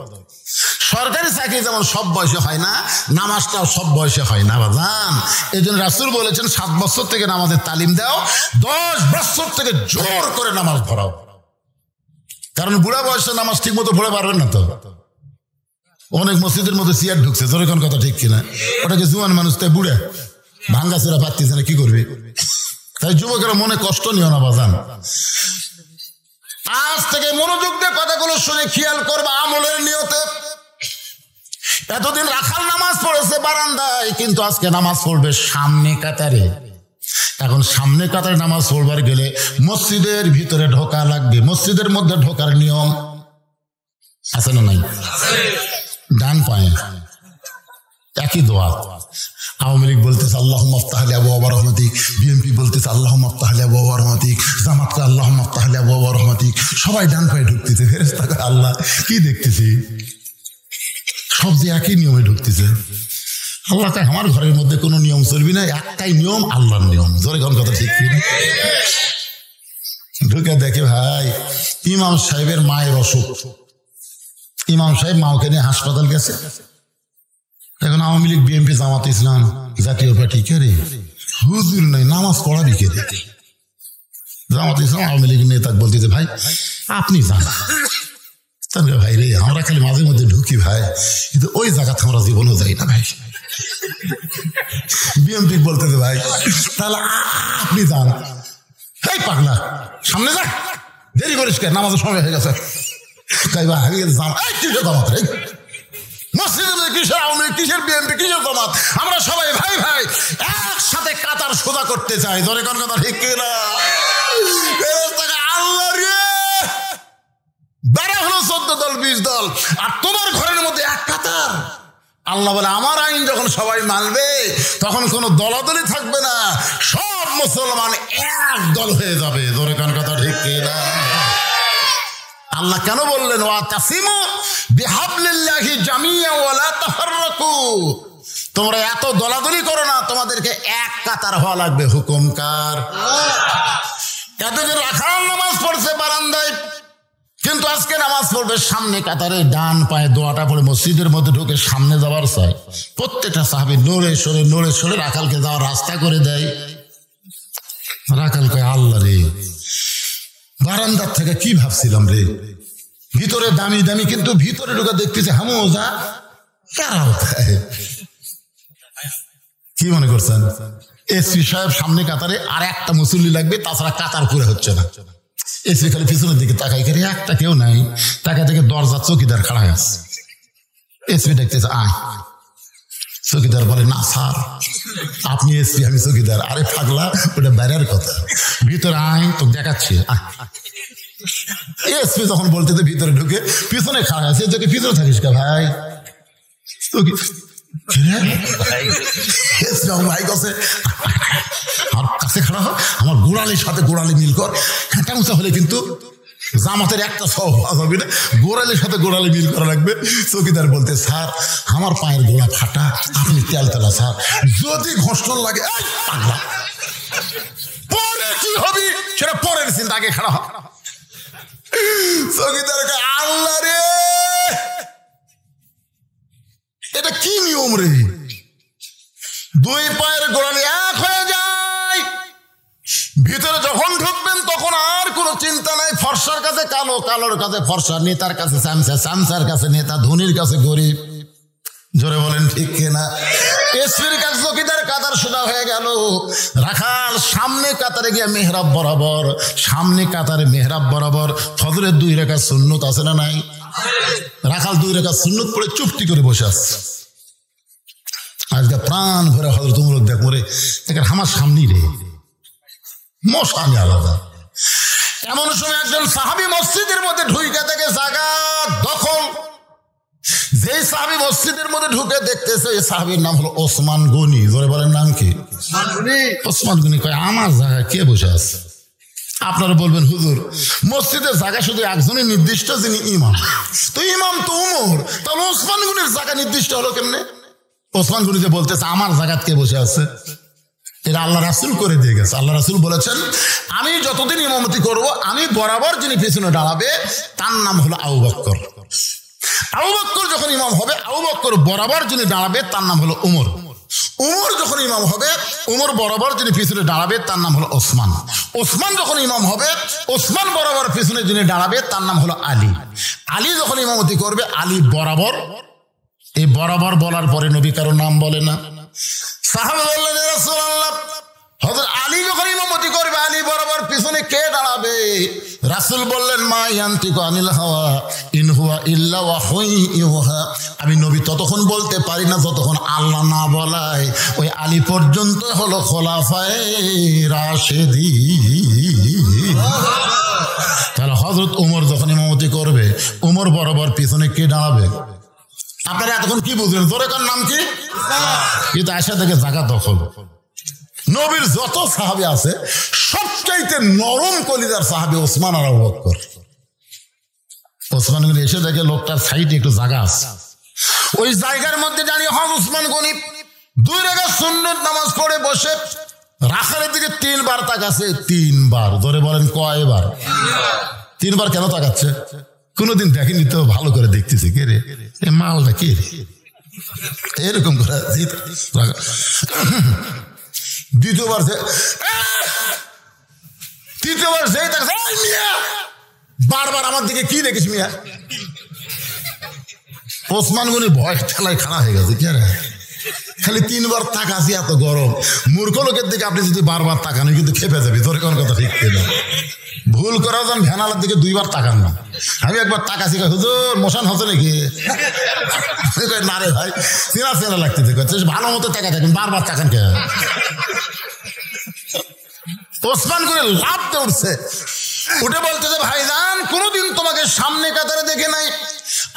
সরকারি চাকরি যেমন সব বয়সে হয় না, নামাজটাও সব বয়সে হয় না বাজান। এই জন্য রাসূল বলেছেন 7 বছর থেকে নামাজের তালিম দাও, 10 বছর থেকে জোর করে নামাজ ধরাও। কারণ বুড়া বয়সে নামাজ ঠিক মতো পড়ে পারবেন না তো। অনেক মসজিদের মধ্যে চেয়ার ঢুকছে, জোরে কোন কথা ঠিক কিনা? ওটাকে জুয়ান মানুষ, তাই বুড়ে ভাঙ্গা চোরা পাচ্ছিস না, কি করবি? তাই যুবকেরা মনে কষ্ট নিও না বাজান। আজ থেকে মনোযোগ দিয়ে কথাগুলো শুনে খেয়াল করবা আমলের নিয়তে। এতদিন রাখাল নামাজ পড়েছে বারান্দায়, কিন্তু আজকে নামাজ পড়বে সামনে কাতারে। এখন সামনে কাতারে নামাজ পড়বার গেলে মসজিদের ভিতরে ঢোকা লাগবে। মসজিদের মধ্যে ঢোকার নিয়ম আছে না নাই? ডান পায়ে একই দোয়া। আওয়ামী লীগ বলতেছে আল্লাহুম্মা আফতাহ লি আবওয়াব রাহমাতিক, বিএনপি বলতেছে আল্লাহুম্মা আফতাহ লি আবওয়াব রাহমাতিক, জামাতকে আল্লাহুম্মা আফতাহ লি আবওয়াব রাহমাতিক। সবাই ডান পায়ে ঢুকতেছে। ফেরেশতা কয় আল্লাহ কি দেখতেছি, সব যে একই নিয়মে ঢুকতেছে। আল্লাহ কয় আমার ঘরের মধ্যে কোনো নিয়ম চলবি না, একটাই নিয়ম, আল্লাহর নিয়ম। জোরে কোন কথা ঠিক কিনা? ঢুকে দেখে ভাই ইমাম সাহেবের মায়ের অসুখ। ইমাম সাহেব মাকে নিয়ে হাসপাতাল গেছে। এখন আওয়ামী লীগ, বিএনপি, জামাত ইসলাম, জাতীয় পার্টি কে রে? হুজুর নাই, নামাজ পড়াবি কে রে? জামাত ইসলাম আওয়ামী লীগ নেতা বলতেছে ভাই আপনি যান। ভাই রে আমরা খালি মাঝে মধ্যে ঢুকি ভাই, কিন্তু ওই জায়গাতে আমরা জীবনও যাই না ভাই। বিএনপি বলতেছে ভাই তাহলে আপনি যান। এই পাগলা সামনে যা, দেরি করিস কে, নামাজের সময় হয়ে গেছে। কিসের আওয়ামী লীগ, কিসের বিএনপি, কিসের জামাত? আমরা সবাই ভাই ভাই একসাথে কাতার সোজা করতে চাই। ধরে কোন কথা ঠিক কিনা? আল্লাহ রে বেড়া হলো 14 দল 20 দল, আর তোমার ঘরের মধ্যে এক কাতার। আল্লাহ বলে আমার আইন যখন সবাই মানবে তখন কোনো দলাদলি থাকবে না, সব মুসলমান এক দল হয়ে যাবে। ধরে কোন কথা ঠিক কিনা? আল্লাহ কেন বললেন ওয়াতাসিমু বিহাবলিল্লাহি জামিআ ওয়া লা তাফাররাকু? তোমরা এত দলাদলি করো না, তোমাদেরকে এক কাতার হওয়া লাগবে। হুকুম কার? এতদিন রাখাল নামাজ পড়ছে বারান্দায়, কিন্তু আজকে নামাজ পড়বে সামনে কাতারে। ডান পায়ে দোয়াটা পড়ে মসজিদের মধ্যে ঢুকে সামনে যাওয়ার চাই। প্রত্যেকটা সাহাবী নড়ে সরে রাখালকে যাওয়ার রাস্তা করে দেয়। রাখাল কয় আল্লাহ রে বারান্দার থেকে কি ভাবছিলাম রে, ভিতরে দামি দামি, কিন্তু ভিতরে ঢুকে দেখতেছে হামোজা কারা হতায়। কি মনে করছেন? এসপি সাহেব সামনে কাতারে, আর একটা মুসল্লি লাগবে, তাছাড়া কাতার পুরো হচ্ছে না। এসপি খালি পিছনের দিকে তাকাই করে, একটা কেউ নাই। তাকায় থেকে দরজা চৌকিদার খাড়া আছে। এসপি দেখতেছে আয়। চৌকিদার বলে না স্যার আপনি এসপি, আমি চৌকিদার। আরে পাগলা ওটা বাইরের কথা, ভিতরে আয় তো দেখাচ্ছি। এসপি যখন বলতে ভিতরে ঢুকে পিছনে খাড়া আছে, তোকে পিছনে থাকিস কা ভাই? ভাই কাছে আর কাছে খাড়া হয়, আমার গোড়ালির সাথে গোড়ালি মিল কর। হ্যাঁ উঁচা হলে কিন্তু জামাতের একটা স্বভাব হবে না, গোড়ালির সাথে গোড়ালি মিল করা লাগবে। চৌকিদার বলতে স্যার আমার পায়ের গোড়া ফাটা, আপনি তেলতেলা স্যার, যদি ঘর্ষণ লাগে পরে কি হবে সেটা পরের চিন্তা, আগে খাড়া হয়। চৌকিদারকে আল্লাহ রে এটা কি নিয়ম রে? দুই পায়ের গোড়ালি এক হয়ে যায়। ভিতরে যখন ঢুকবেন তখন আর কোনো চিন্তা নাই। ফর্সার কাছে কালো, কালোর কাছে ফর্সা, নেতার কাছে চামচা, চামচার কাছে নেতা, ধনীর কাছে গরিব। জোরে বলেন ঠিক কিনা? এসপির কাছে চৌকিদার কাতার সোজা হয়ে গেল। রাখাল সামনে কাতারে গিয়ে মেহরাব বরাবর, সামনে কাতারে মেহরাব বরাবর ফজরের 2 রাকাত সুন্নত আছে না নাই? রাখাল 2 রাকাত সুন্নত পড়ে চুপটি করে বসে আছে। আজকে প্রাণ ভরে হজরত উমর দেখ মরে আমার সামনেই রে, মশা আমি আলাদা। এমন সময় একজন সাহাবী মসজিদের মধ্যে ঢুকে থেকে জায়গা দখল। যেই সাহাবী মসজিদের মধ্যে ঢুকে দেখতেছে, এই সাহাবীর নাম হলো ওসমান গনি। জোরে বলেন নাম কি? ওসমান গনি কয় আমার জায়গায় কে বসে আছে? আপনারা বলবেন হুজুর মসজিদের জায়গা শুধু একজনই নির্দিষ্ট, যিনি ইমাম। তো ইমাম তো উমর, তাহলে ওসমান গনির জায়গা নির্দিষ্ট হলো কেমনে? ওসমান গনি যে বলতেছে আমার জায়গাত কে বসে আছে, এটা আল্লাহ রাসূল করে দিয়ে গেছে। আল্লাহ রাসূল বলেছেন আমি যতদিন ইমামতি করব, আমি বরাবর যিনি পেছনে দাঁড়াবে তার নাম হলো আবু বকর। আবু বকর যখন ইমাম হবে, আবু বকর বরাবর যিনি দাঁড়াবে তার নাম হলো উমর। উমর যখন ইমাম হবে, উমর বরাবর যিনি পিছনে দাঁড়াবে তার নাম হলো ওসমান। ওসমান যখন ইমাম হবে, ওসমান বরাবর পিছনে যিনি দাঁড়াবে তার নাম হলো আলী। আলী যখন ইমামতি করবে, আলী বরাবর। এই বরাবর বলার পরে নবী কারো নাম বলে না। সাহাবা বললেন ইয়া রাসূলুল্লাহ, হযরত আলী যখন ইমামতি করবে, আলী বরাবর পিছনে কে দাঁড়াবে? রাসূল বললেন মা ইয়ান্তিকু আনিল হাওয়া ইন হুয়া ইল্লা ওয়াহয়ুন ইউহা। আমি নবী ততক্ষণ বলতে পারি না যতক্ষণ আল্লাহ না বলায়। ওই আলী পর্যন্ত হলো খোলাফায়ে রাশেদিন। তাহলে হযরত ওমর যখন ইমামতি করবে, ওমর বরাবর পিছনে কে দাঁড়াবে? আপনারা এতক্ষণ কি বুঝলেন? জোরেকার নাম কি? কিন্তু আয়সা থেকে জায়গা দখল। নবীর যত সাহাবী আছে সবচাইতে নরম কলিজার সাহাবী ওসমান আর আবু বকর। ওসমান গনি এসে দেখে লোকটার সাইডে একটু জায়গা আছে, ওই জায়গার মধ্যে দাঁড়িয়ে হন ওসমান গনি 2 রাকাত সুন্নাত নামাজ পড়ে বসে রাখালের দিকে 3 বার তাকাচ্ছে। 3 বার। ধরে বলেন কয়বার? 3 বার। কেন তাকাচ্ছে? কোনোদিন দেখেনি তো, ভালো করে দেখতেছে কে রে এ মালটা, কে রে এরকম করে। দ্বিতীয়বার তৃতীয়বার যে বারবার আমার দিকে কি দেখিস মিয়া? ওসমান গনি ভয় ঠেলায় খাড়া হয়ে গেছে। কে রে খালি 3 বার তাকাছি, এত গরম। মূর্খ লোকের দিকে আপনি যদি বারবার তাকান কিন্তু খেপে যাবি। তোর কোন কথা ঠিক না। ভুল করা যান ভ্যানালার দিকে 2 বার তাকান না। আমি একবার তাকাছি, হুজুর মোশন হতো নাকি? না রে ভাই, চেনা চেনা লাগতেছে। ভালো মতো তাকা থাকেন, বারবার তাকান কে? ওসমান করে লাভ উঠছে, উঠে বলতেছে ভাইজান কোনোদিন তোমাকে সামনে কাতারে দেখে নাই,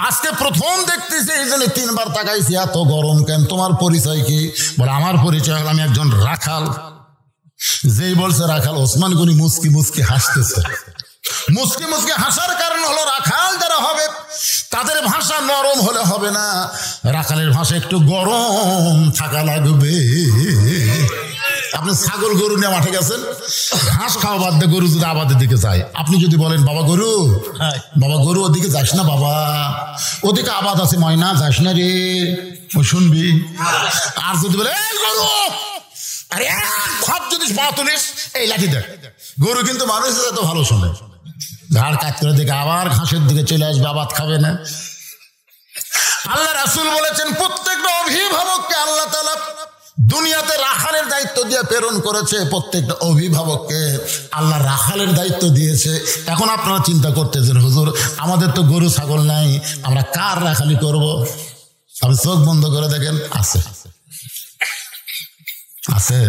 আজকে প্রথম দেখতেছি, এই জন্য 3 বার তাকাইছি। এত গরম কেন? তোমার পরিচয় কি? বলে আমার পরিচয় হলো আমি একজন রাখাল। যেই বলছে রাখাল, ওসমান গনি মুস্কি মুস্কি হাসতেছে। মুস্কি মুস্কি হাসার কারণ হলো রাখাল যারা হবে তাদের ভাষা নরম হলে হবে না, রাখালের ভাষা একটু গরম থাকা লাগবে। আপনি ছাগল গরু নিয়ে মাঠে গেছেন, ঘাস খাওয়া বাদ দিয়ে গরু যদি আবাদের দিকে যায়, আপনি যদি বলেন বাবা গরু, বাবা গরু ওদিকে যাস না বাবা, ওদিকে আবাদ আছে ময়না, যাস না রে, ওই শুনবি। আর যদি বলে গরু, আরে খপ যদি পা তুলিস, এই লাঠি দেখ। গরু কিন্তু মানুষের এত ভালো শোনে, ঘাড় কাজ করে দিকে আবার ঘাসের দিকে চলে আসবে, আবাদ খাবে না। আল্লাহ রাসূল বলেছেন প্রত্যেকটা অভিভাবককে আল্লাহ তাআলা দুনিয়াতে রাখালের দায়িত্ব দিয়ে প্রেরণ করেছে। প্রত্যেকটা অভিভাবককে আল্লাহ রাখালের দায়িত্ব দিয়েছে। এখন আপনারা চিন্তা করতেছেন হুজুর আমাদের তো গরু ছাগল নাই, আমরা কার রাখালি করব? আপনি চোখ বন্ধ করে দেখেন, আছে আছে।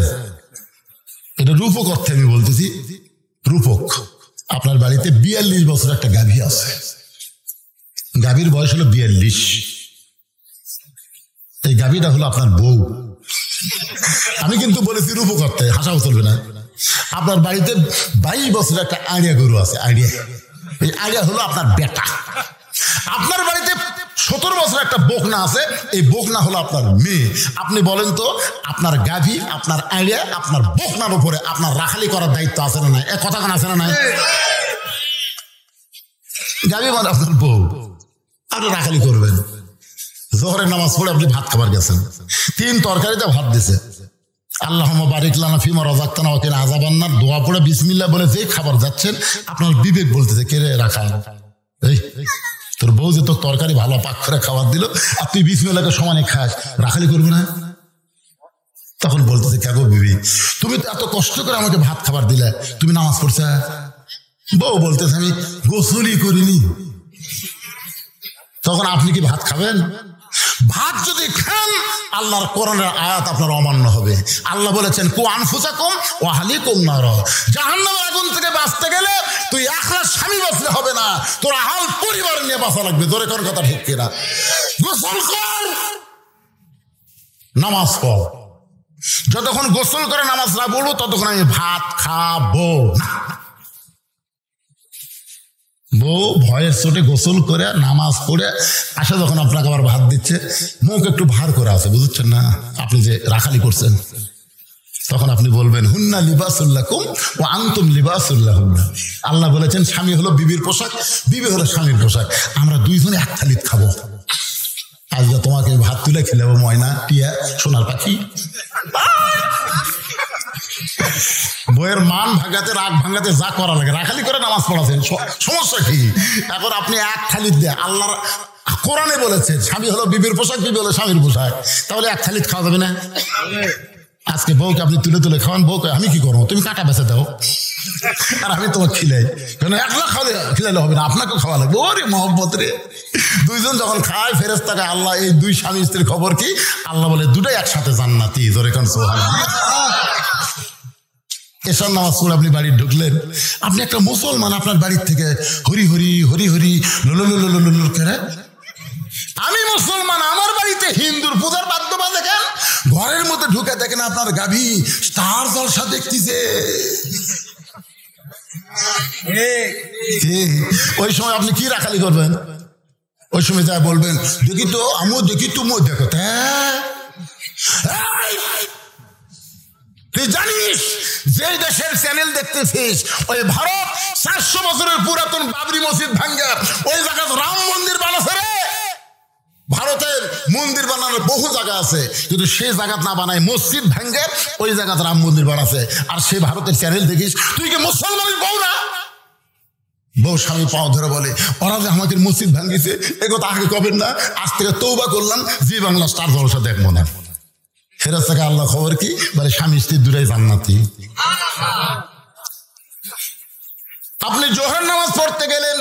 এটা রূপক অর্থে আমি বলতেছি, রূপক। আপনার বাড়িতে 42 বছর একটা গাভী আছে, গাভীর বয়স হলো 42। এই গাভীটা হলো আপনার বউ। আমি কিন্তু বলেছি রূপক অর্থে, হাসাও চলবে না। আপনার বাড়িতে 22 বছর একটা আড়িয়া গরু আছে, আড়িয়া। এই আড়িয়া হলো আপনার বেটা। আপনার বাড়িতে 17 বছর একটা বকনা আছে, এই বকনা হলো আপনার মেয়ে। আপনি বলেন তো আপনার গাভী, আপনার আড়িয়া, আপনার বকনার উপরে আপনার রাখালি করার দায়িত্ব আছে না নাই? কথা কেন আছে না নাই? গাভী মানে আপনার বউ, আপনি রাখালি করবেন। জোহরের নামাজ পড়ে আপনি ভাত খাবার গেছেন, 3 তরকারিতে ভাত দিছে, আল্লাহুম্মা বারিক লানা ফিমা রাযাকতানা ওয়া কিনা আযাবান নার, দোয়া পড়ে বিসমিল্লাহ বলে যেই খাবার যাচ্ছেন, আপনার বিবেক বলতেছে কে রে রাখাল, এই তোর বউ যে তোর তরকারি ভালো পাক করে খাবার দিল, আর তুই বিসমিল্লাহকে সমানে খাস, রাখালি করবি না? তখন বলতেছে কে গো বিবি, তুমি তো এত কষ্ট করে আমাকে ভাত খাবার দিলে, তুমি নামাজ পড়ছো? বউ বলতেছে আমি গোসলই করিনি। তখন আপনি কি ভাত খাবেন? ভাত যদি খান আল্লাহর কোরআনের আয়াত আপনার অমান্য হবে। আল্লাহ বলেছেন কু আনফুসাকুম ওয়া আহলিকুম নার, জাহান্নামের আগুন থেকে বাঁচতে গেলে তুই একলা স্বামী বাঁচলে হবে না, তোর আহল পরিবার নিয়ে বাঁচা লাগবে। জোরে কোন কথা ঠিক কিনা? গোসল কর, নামাজ পড়। যতক্ষণ গোসল করে নামাজ না পড়বো ততক্ষণ আমি ভাত খাবো না। বউ ভয়ের চোটে গোসল করে নামাজ পড়ে আসে, যখন আপনাকে আবার ভাত দিচ্ছে, মুখ একটু ভার করে আছে, বুঝছেন না আপনি যে রাখালি করছেন, তখন আপনি বলবেন হুন্না লিবাসুল্লাকুম ওয়া আনতুম লিবাসুল্লাহুন্না। আল্লাহ বলেছেন স্বামী হলো বিবির পোশাক, বিবি হলো স্বামীর পোশাক, আমরা দুইজনে এক থালিত খাবো। আজকে তোমাকে ভাত তুলে খেলাবো ময়না, টিয়া, সোনার পাখি। বইয়ের মান ভাঙাতে, রাগ ভাঙাতে যা করা লাগে, রাখালি করে নামাজ পড়াছেন, সমস্যা কি? এখন আপনি এক থালিত দিয়ে, আল্লাহর কোরআনে বলেছে স্বামী হলো বিবির পোশাক, বিবি হলো স্বামীর পোশাক, তাহলে এক থালিত খাওয়া যাবে না? আজকে বউকে আপনি তুলে তুলে খাওয়ান, বউকে আমি কি করবো, তুমি কাটা বেঁচে দাও আর আমি তোমাকে খিলাই, কেন একলা খিলাইলে হবে না, আপনাকে খাওয়া লাগবে। ওরে মহব্বত রে, দুইজন যখন খায় ফেরেশতাকে আল্লাহ এই দুই স্বামী স্ত্রীর খবর কি? আল্লাহ বলে দুটাই একসাথে জান্নাতি। জোরে কান সুবহানাল্লাহ। এসব নামাজ পড়ে আপনি বাড়ি ঢুকলেন, আপনি একটা মুসলমান, আপনার বাড়ির থেকে হরি হরি হরি হরি লোল করে, আমি মুসলমান, আমার বাড়িতে হিন্দুর পূজার বাদ্য বাজে কেন? ঘরের মধ্যে ঢুকে দেখেন আপনার গাভী স্টার জলসা দেখতেছে। ওই সময় আপনি কি রাখালি করবেন? ওই সময় যা বলবেন, দেখি তো আমিও দেখি, তুমিও দেখো। তুই জানিস যে দেশের চ্যানেল দেখতেছিস, ওই ভারত 400 বছরের পুরাতন বাবরি মসজিদ ভাঙ্গা ওই জায়গায় রাম মন্দির বানাচ্ছে রে। ভারতের মন্দির বানানোর বহু জায়গা আছে, কিন্তু সেই জায়গা না বানায় মসজিদ ভাঙ্গে ওই জায়গাতে রাম মন্দির বানাচ্ছে, আর সেই ভারতের চ্যানেল দেখিস। তুই কি মুসলমানের বউ না? বউ স্বামী পাও ধরে বলে, ওরা যে আমাদের মসজিদ ভাঙ্গিছে এগোতে আগে কবেন না, আজ থেকে তৌবা করলাম, জি বাংলা স্টার জলসা দেখবো না। ফেরেশতাকে আল্লাহ খবর কি বলে, স্বামী স্ত্রী দুটাই জান্নাতি। আপনি জোহর নামাজ পড়তে গেলেন,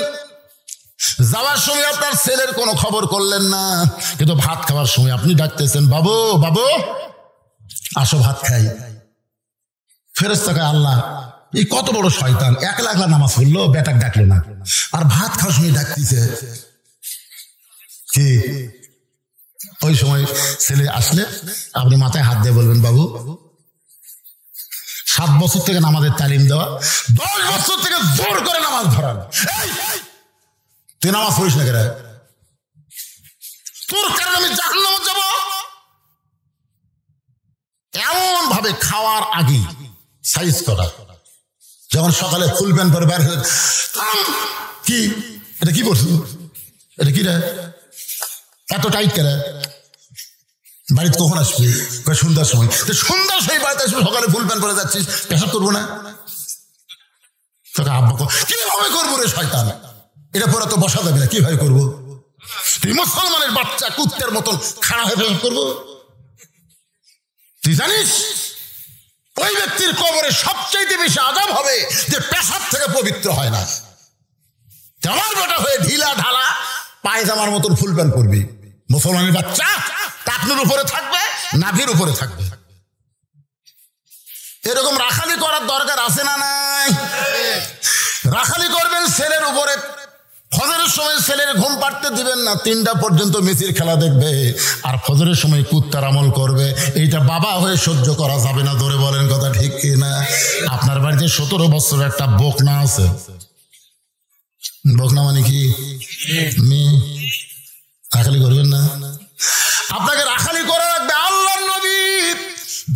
যাওয়ার সময় আপনার ছেলের কোনো খবর করলেন না, কিন্তু ভাত খাওয়ার সময় আপনি ডাকতেছেন, বাবু বাবু আসো ভাত খাই। ফেরেশতাকে আল্লাহ এই কত বড় শয়তান, একলা একলা নামাজ পড়লো, বেটাক ডাকলো না, আর ভাত খাওয়ার সময় ডাকতেছে কি? ওই সময় ছেলে আসলে আপনি মাথায় হাত দিয়ে বলবেন, বাবু 7 বছর থেকে নামাজের তালিম দেওয়া, 10 বছর থেকে জোর করে নামাজ ধরান, তুই নামাজ পড়িস না কেন? তোর কারণে আমি জাহান্নামে যাব। এমন ভাবে খাওয়ার আগে সাইজ করা, যখন সকালে ফুল প্যান্ট পরে বের হয়ে, কি এটা কি করছো, এটা কি রে এত টাইট করে? বাড়িতে কখন আসবি? সন্ধ্যার সময়। সন্ধ্যার সময় বাড়িতে আসবি, সকালে ফুল প্যান্ট পরে যাচ্ছিস, পেশাব করবো না? তোকে আব্বা কিভাবে করবো রে শয়তান, এটা পরে তো বসা যাবে না, কিভাবে করবো? তুই মুসলমানের বাচ্চা কুত্তের মতন খাড়া হয়ে পেশাব করবো? তুই জানিস ওই ব্যক্তির কবরে সবচাইতে বেশি আযাব হবে যে পেশাব থেকে পবিত্র হয় না। আমার বেটা হয়ে ঢিলা ঢালা পায়জামার মতন ফুল প্যান্ট করবি, মুসলমানের বাচ্চা টাকনুর উপরে থাকবে, নাভির উপরে থাকবে। এরকম রাখালি করার দরকার আছে না নাই? রাখালি করবেন ছেলের উপরে, ফজরের সময় ছেলের ঘুম পাড়তে দিবেন না, 3টা পর্যন্ত মেসির খেলা দেখবে, আর ফজরের সময় কুত্তার আমল করবে। এইটা বাবা হয়ে সহ্য করা যাবে না। ধরে বলেন কথা ঠিক কিনা? আপনার বাড়িতে 17 বছরের একটা বকনা আছে, বকনা মানে কি? মেয়ে। রাখালি করবেন না? আপনাকে রাখালি করে রাখবে। আল্লাহর নবী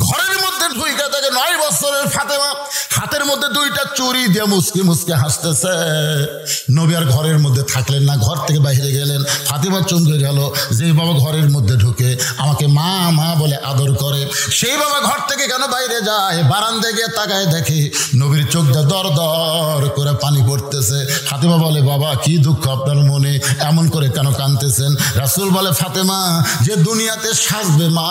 ঘরের মধ্যে ঢুইকা থাকে 9 বছরের ফাতেমা, হাতের মধ্যে 2টা চুরি দিয়ে মুসকে মুসকে হাসতেছে। নবী আর ঘরের মধ্যে থাকলেন না, ঘর থেকে বাইরে গেলেন। ফাতেমা চমকে গেল, যেই বাবা ঘরের মধ্যে ঢুকে আমাকে মা মা বলে আদর করে, সেই বাবা ঘর থেকে কেন বাইরে যায়? বারান্দায় গিয়ে তাকায় দেখে নবীর চোখ দিয়ে দর দর করে পানি পড়তেছে। ফাতেমা বলে, বাবা কি দুঃখ আপনার মনে, এমন করে কেন কাঁদতেছেন? রাসূল বলে, ফাতেমা যে দুনিয়াতে সাজবে মা,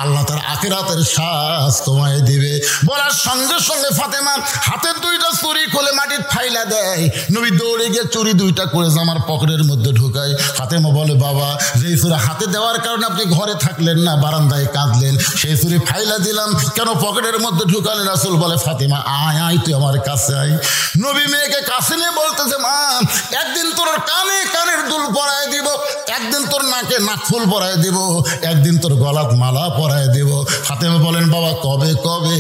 আল্লাহ তার আখিরাতের সাজ তোমায় দিবে। বলার সঙ্গে সঙ্গে ফাতেমা হাতের 2টা চুরি খুলে মাটির ফাইলা দেয়। নবী দৌড়ে গিয়ে চুরি 2টা করে জামার পকেটের মধ্যে ঢুকায়। ফাতেমা বলে, বাবা যেই চুরি হাতে দেওয়ার কারণে আপনি ঘরে থাকলেন না, বারান্দায় কাঁদলেন, সেই চুরি ফাইলা দিলাম, কেন পকেটের মধ্যে ঢুকালেন? রাসূল বলে, ফাতেমা আয় আয়, তুই আমার কাছে আয়। নবী মেয়েকে কাছে নিয়ে বলতেছে, মা একদিন তোর কানে কানের দুল পরায় দিব, একদিন তোর নাকে নাকফুল পরায় দিব, একদিন তোর গলাত মালা পরায় দিব। ফাতেমা বলেন, বাবা কবে কবে?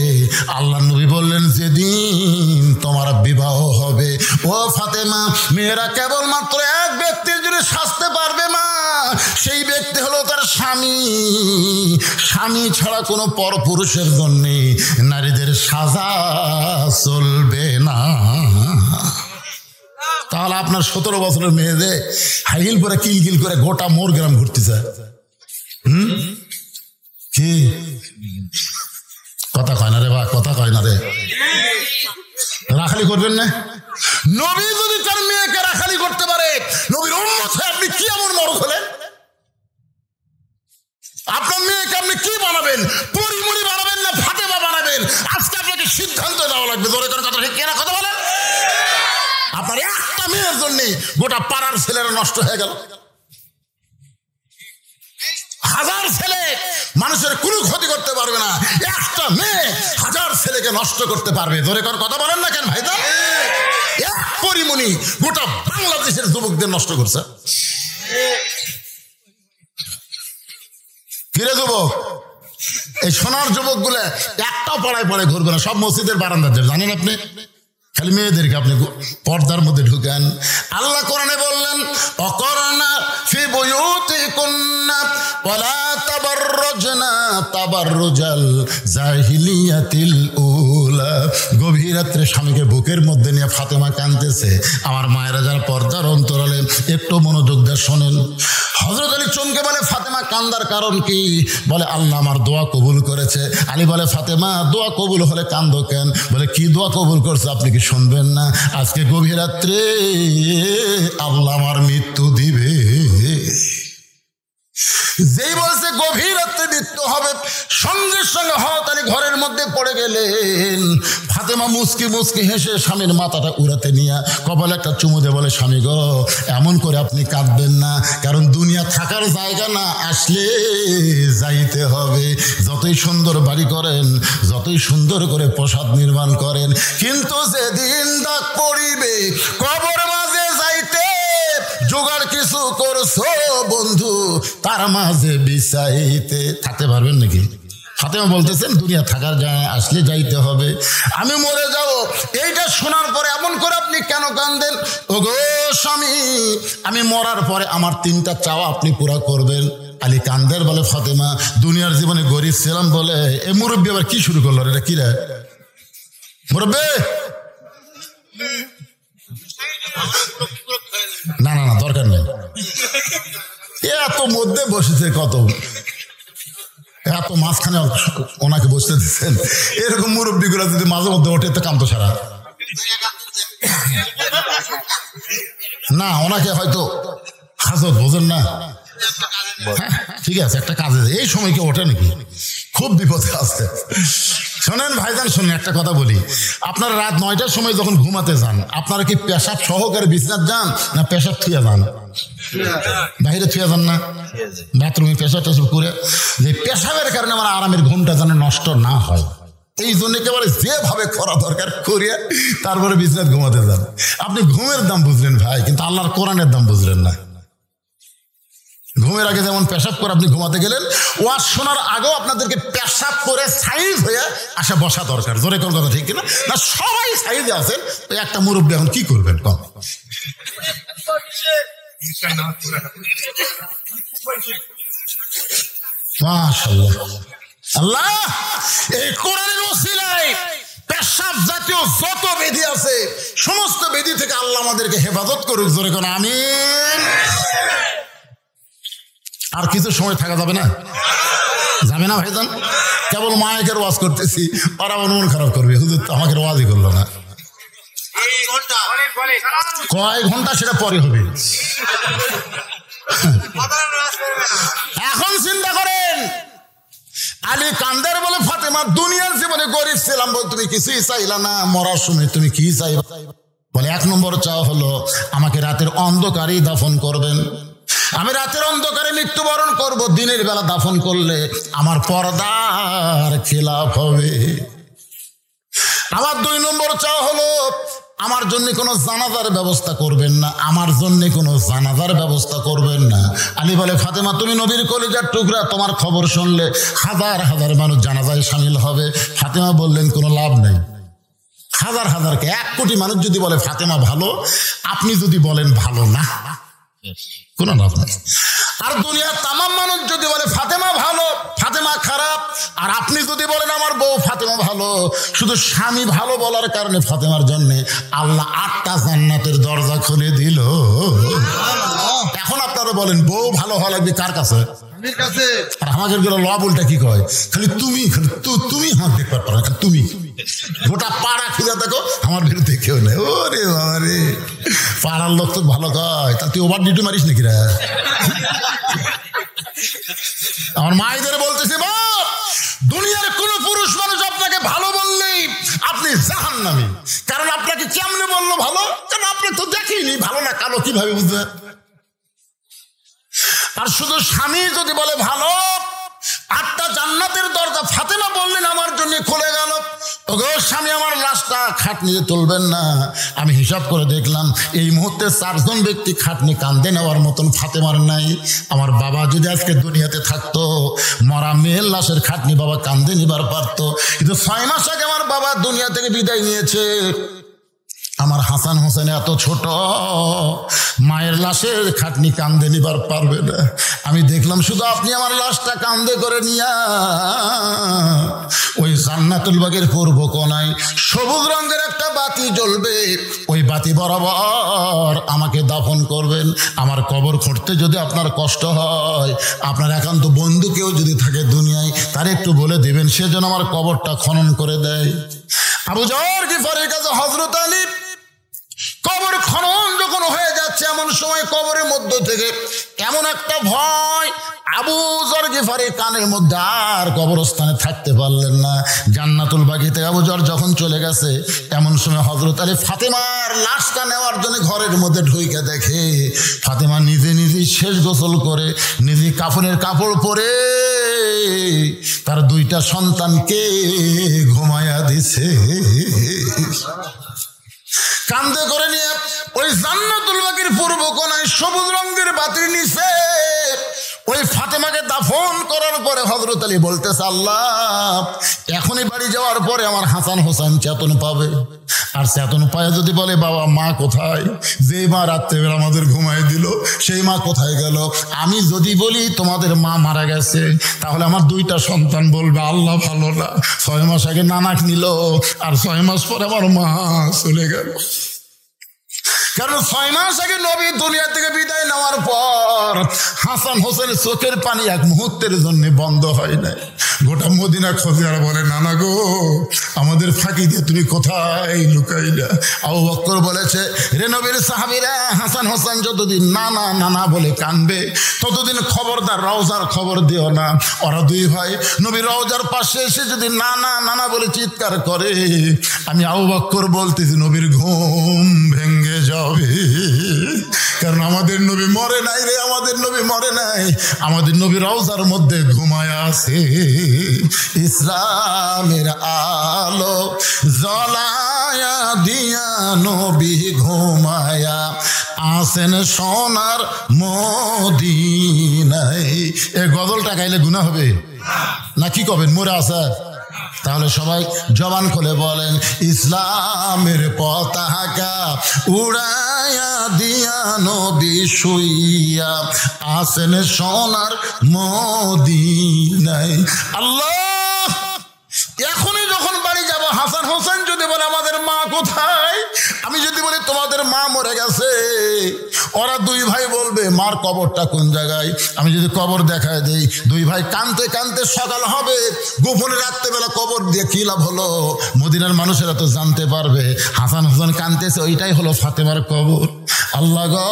আল্লাহ নবী বললেন, যেদিন তোমার বিবাহ হবে। ও ফাতেমা ফাতেমা, মেয়েরা কেবলমাত্র এক ব্যক্তির জন্য সাজতে পারবে মা, সেই ব্যক্তি হলো তার স্বামী। স্বামী ছাড়া কোনো পরপুরুষের জন্য নারীদের সাজা চলবে না। তাহলে আপনার 17 বছরের মেয়েদের হাইহিল পরে কিলকিল করে গোটা মোর গ্রাম ঘুরতেছে। কি কথা কয় না রে বা, কথা কয় না রে। রাখালি করবেন না? নবী যদি তার মেয়েকে রাখালি করতে পারে, নবীর উম্মত হয়ে আপনি কি এমন মরক হলেন? আপনার মেয়েকে আপনি কি বানাবেন? পরিমণি বানাবেন না ফাতেমা বানাবেন? আজকে আপনাকে সিদ্ধান্ত নেওয়া লাগবে। জোরে করে কথা ঠিক কেনা কথা বলেন। আপনার একটা মেয়ের জন্য গোটা পাড়ার ছেলেরা নষ্ট হয়ে গেল। হাজার ছেলে মানুষের কোনো ক্ষতি করতে পারবে না, একটা মেয়ে হাজার ছেলেকে নষ্ট করতে পারবে। জোরে করে কথা বলেন না কেন ভাইদা? এক পরিমণি গোটা বাংলাদেশের যুবকদের নষ্ট করছে। ফিরে যুবক, এই সোনার যুবক গুলো একটাও পাড়ায় পড়ে ঘুরবে না, সব মসজিদের বারান্দা যাবে। জানেন আপনি? খালি মেয়েদেরকে আপনি পর্দার মধ্যে ঢুকেন। আল্লাহ কোরআনে বললেন, অকরনা ফি বুয়ুতিকুন্না ওয়ালা তাবাররুজনা তাবাররুজাল জাহিলিয়াতিল উলা। গভীর রাত্রে স্বামীকে বুকের মধ্যে নিয়ে ফাতেমা কাঁদতেছে। আমার মায়েরা যারা পর্দার অন্তরালে একটু মনোযোগ দিয়ে শোনেন। হযরত আলী চমকে বলে, ফাতেমা কান্দার কারণ কি? বলে, আল্লাহ আমার দোয়া কবুল করেছে। আলী বলে, ফাতেমা দোয়া কবুল হলে কান্দো কেন? বলে, কি দোয়া কবুল করছে আপনি কি শুনবেন না? আজকে গভীর রাত্রে আল্লাহ আমার মৃত্যু দিবে। যেই বলছে গভীর রাত্রে মৃত্যু হবে, সঙ্গে সঙ্গে হযরত আলী ঘরের মধ্যে পড়ে গেলেন। ফাতেমা মুচকি মুচকি হেসে স্বামীর মাথাটা উড়াতে নিয়ে কপালে একটা চুমু দিয়ে বলে, স্বামী গো, এমন করে আপনি কাঁদবেন না, কারণ দুনিয়া থাকার জায়গা না, আসলে যাইতে হবে। যতই সুন্দর বাড়ি করেন, যতই সুন্দর করে প্রসাদ নির্মাণ করেন, কিন্তু যেদিন ডাক পড়িবে কবর মাঝে যাইতে, জোগাড় কিছু করছো বন্ধু, তার মাঝে বিছাইতে থাকতে পারবেন নাকি? ফাতেমা বলতেছেন, দুনিয়া থাকার জায়গায় আসলে যাইতে হবে, আমি মরে যাব। এইটা শোনার পরে এমন করে আপনি কেন কাঁদেন? ওগো স্বামী, আমি মরার পরে আমার 3টা চাওয়া আপনি পুরা করবেন। আলী কান্দের বলে, ফাতেমা দুনিয়ার জীবনে গরিব ছিলাম বলে এই মুরব্বী আবার কি শুরু করলো? এটা কি রে মুরব্বী? না না না, দরকার নেই। এত মধ্যে বসেছে, কত এত মাঝখানে ওনাকে বসতে দিচ্ছেন। এরকম মুরব্বী গুলা যদি মাঝে মধ্যে ওঠে তো কান্ত সারা না, ওনাকে হয়তো হাজত বোঝেন না। ঠিক আছে, একটা কাজে এই সময় কি ওঠে নাকি? খুব বিপদে আসছে। শোনেন ভাইজান, শোনেন একটা কথা বলি। আপনারা রাত 9টার সময় যখন ঘুমাতে যান, আপনারা কি পেশাব সহকারে বিছনাত যান না পেশাব থুয়ে যান? বাইরে থুয়ে যান না? বাথরুমে পেশাব টেশাব করে, যে পেশাবের কারণে আমার আরামের ঘুমটা যেন নষ্ট না হয়, এই জন্য একেবারে যেভাবে করা দরকার করিয়া তারপরে বিছনাত ঘুমাতে যান। আপনি ঘুমের দাম বুঝলেন ভাই, কিন্তু আল্লাহর কোরআনের দাম বুঝলেন না। ঘুমের আগে যেমন পেশাব করে আপনি ঘুমাতে গেলেন, ওয়াজ শোনার আগেও আপনাদেরকে পেশাব করে সাইজ হয়ে আসা বসা দরকার। জোরে কোন কথা ঠিক কিনা? না সবাই সাইজে আছেন, ওই একটা মুরব্বী এখন কি করবেন কম? মাশাআল্লাহ, আল্লাহ এই কোরআনের ওসিলায় পেশাব জাতীয় যত বেদি আছে সমস্ত বেদি থেকে আল্লাহ আমাদেরকে হেফাজত করুক। জোরে কোন আমিন। আর কিছু সময় থাকা যাবে না? যাবে না ভাইজান? কেবল মায়ের ওয়াজ করতেছি, ওরা মন খারাপ করবে, হুজুর তো আমাকে ওয়াজই করলো না। কয় ঘন্টা সেটা পরে হবে। এখন চিন্তা করেন, আলী কান্দের বলে, ফাতেমা দুনিয়ার জীবনে গরিব ছিলাম বলে তুমি কিছুই চাইলা না, মরার সময় তুমি কি চাইবা? বলে, 1 নম্বর চাওয়া হলো আমাকে রাতের অন্ধকারেই দাফন করবেন। আমি রাতের অন্ধকারে মৃত্যুবরণ করব, দিনের বেলা দাফন করলে আমার পর্দার খেলাফ হবে। আমার 2 নম্বর চাওয়া হলো আমার জন্য কোনো জানাজার ব্যবস্থা করবেন না, আমার জন্য কোনো জানাজার ব্যবস্থা করবেন না। আলী বলে, ফাতেমা তুমি নবীর কলিজার টুকরা, তোমার খবর শুনলে হাজার হাজার মানুষ জানাজায় শামিল হবে। ফাতেমা বললেন, কোনো লাভ নেই, হাজার হাজারকে 1 কোটি মানুষ যদি বলে ফাতেমা ভালো, আপনি যদি বলেন ভালো না, কোন লাভ নাই। আর দুনিয়ার তামাম মানুষ যদি বলে ফাতেমা ভালো, ফাতেমা খারাপ, আর আপনি যদি বলেন আমার বউ ফাতেমা ভালো, শুধু স্বামী ভালো বলার কারণে ফাতেমার জন্য আল্লাহ 8টা জান্নাতের দরজা খুলে দিল। এখন আপনারা বলেন বউ ভালো হওয়া লাগবে কার কাছে? আর আমাদের লব উল্টা কি কয়, খালি তুমি তুমি হাত দেখতে পারো না, তুমি গোটা পাড়া খুঁজে দেখো, আমার বিরুদ্ধে কেউ নেই। ওরে বাবা রে, পাড়ার লোক তো ভালো কয়, তা তুই ওভার ডিউটি মারিস নাকি রে? আমার মায়েদের বলতেছি, বাপ, দুনিয়ার কোন পুরুষ মানুষ আপনাকে ভালো বললেই আপনি জাহান্নামী। কারণ আপনাকে কেমনে বললো ভালো? কারণ আপনি তো দেখিনি ভালো না কালো কিভাবে বুঝবেন? আর শুধু স্বামী যদি বলে ভালো, 8টা জান্নাতের দরজা ফাতেমা বললেন আমার জন্য খুলে গেল। ওগো স্বামী, আমার লাশটা খাটনিতে তুলবেন না। আমি হিসাব করে দেখলাম এই মুহূর্তে 4 জন ব্যক্তি খাটনি কান্দে নেওয়ার মতন ফাতেমার নাই। আমার বাবা যদি আজকে দুনিয়াতে থাকতো, মরা মেয়ের লাশের খাটনি বাবা কান্দে নিবার পারতো। কিন্তু 6 মাস আগে আমার বাবা দুনিয়া থেকে বিদায় নিয়েছে। আমার হাসান হোসেন এত ছোট, মায়ের লাশের খাটনি কান্দে নিবার পারবে না। আমি দেখলাম শুধু আপনি আমার লাশটা কান্দে করে নিয়া ওই জান্নাতুল বাগের পূর্ব কোণায় সবুজ রঙের একটা বাতি জ্বলবে, ওই বাতি বরাবর আমাকে দাফন করবেন। আমার কবর খুঁড়তে যদি আপনার কষ্ট হয়, আপনার একান্ত বন্ধু কেউ যদি থাকে দুনিয়ায়, তার একটু বলে দেবেন সে যেন আমার কবরটা খনন করে দেয়। আবু যর গিফারের কাছে হযরত আলী কবর খনন যখন হয়ে যাচ্ছে, এমন সময় কবরের মধ্য থেকে এমন একটা ভয়, আবু যর গিফারি কানের মধ্যে আর কবরস্থানে থাকতে পারলেন না। জান্নাতুল বাগিতে আবু যর যখন চলে গেছে, এমন সময় হযরত আলী ফাতেমার লাশটা নেওয়ার জন্য ঘরের মধ্যে ঢুকে দেখে ফাতেমা নিজে নিজেই শেষ গোসল করে, নিজে কাফনের কাপড় পরে তার 2টা সন্তানকে ঘুমায়া দিছে। কান্দে করে নিয়ে ওই জান্নাতুল বাগির পূর্ব কোণায় সবুজ রঙের বাতির নিচে ওই ফাতেমাকে দাফন করার পরে হযরত আলী বলতেছে, আল্লাহ, এখনই বাড়ি যাওয়ার পরে আমার হাসান হোসেন চেতন পাবে। আর চেতন পায় যদি বলে বাবা মা কোথায়, যে মা রাত্রেবেলা আমাদের ঘুমাই দিল সেই মা কোথায় গেল? আমি যদি বলি তোমাদের মা মারা গেছে, তাহলে আমার 2টা সন্তান বলবে আল্লাহ ভালো না, 6 মাস আগে নানাক নিল আর 6 মাস পরে আমার মা চলে গেল। কারণ 6 মাস আগে নবী দুনিয়া থেকে বিদায় নেওয়ার পর হাসান হোসেনের চোখের পানি এক মুহূর্তের জন্য বন্ধ হয় না। গোটা মদিনা খোঁজে আর বলে, নানা গো, আমাদের ফাঁকি দিয়ে তুমি কোথায় লুকাইলা? আবু বকর বলেছে, রে নবীর সাহাবীরা, হাসান হোসেন যতদিন নানা নানা বলে কানবে ততদিন খবরদার রওজার খবর দিও না। ওরা 2 ভাই নবীর রওজার পাশে এসে যদি নানা নানা বলে চিৎকার করে, আমি আবু বকর বলতেছি নবীর ঘুম ভেঙে যাবে। কারণ আমাদের নবী মরে নাই রে, আমাদের নবী মরে নাই, আমাদের নবী রওজার মধ্যে ঘুমায় আছে। ইসলামের আলো জ্বলায়া দিয়া নবী ঘুমায়া আসেন সোনার মদিনায়। এই গজলটা গাইলে গুনাহ হবে না? কি কবেন, মরে আসা? তাহলে সবাই জবান খুলে বলেন, ইসলামের পতাকা উড়াইয়া দিয়া নবী শুইয়া আসেন সোনার মদিনায়। আল্লাহ, এখনই যখন বাড়ি যাব, হাসান হোসেন যদি বলে আমাদের মা কোথায়, আমি যদি বলি তোমাদের মা মরে গেছে, ওরা 2 ভাই বলবে মার কবরটা কোন জায়গায়? আমি যদি কবর দেখায় দেই, 2 ভাই কানতে কানতে সকাল হবে, গোপনে রাত্রেবেলা কবর দিয়ে কি লাভ হলো? মদিনার মানুষেরা তো জানতে পারবে হাসান হোসেন কানতেছে, ওইটাই হলো ফাতেমার কবর। আল্লাহ গো,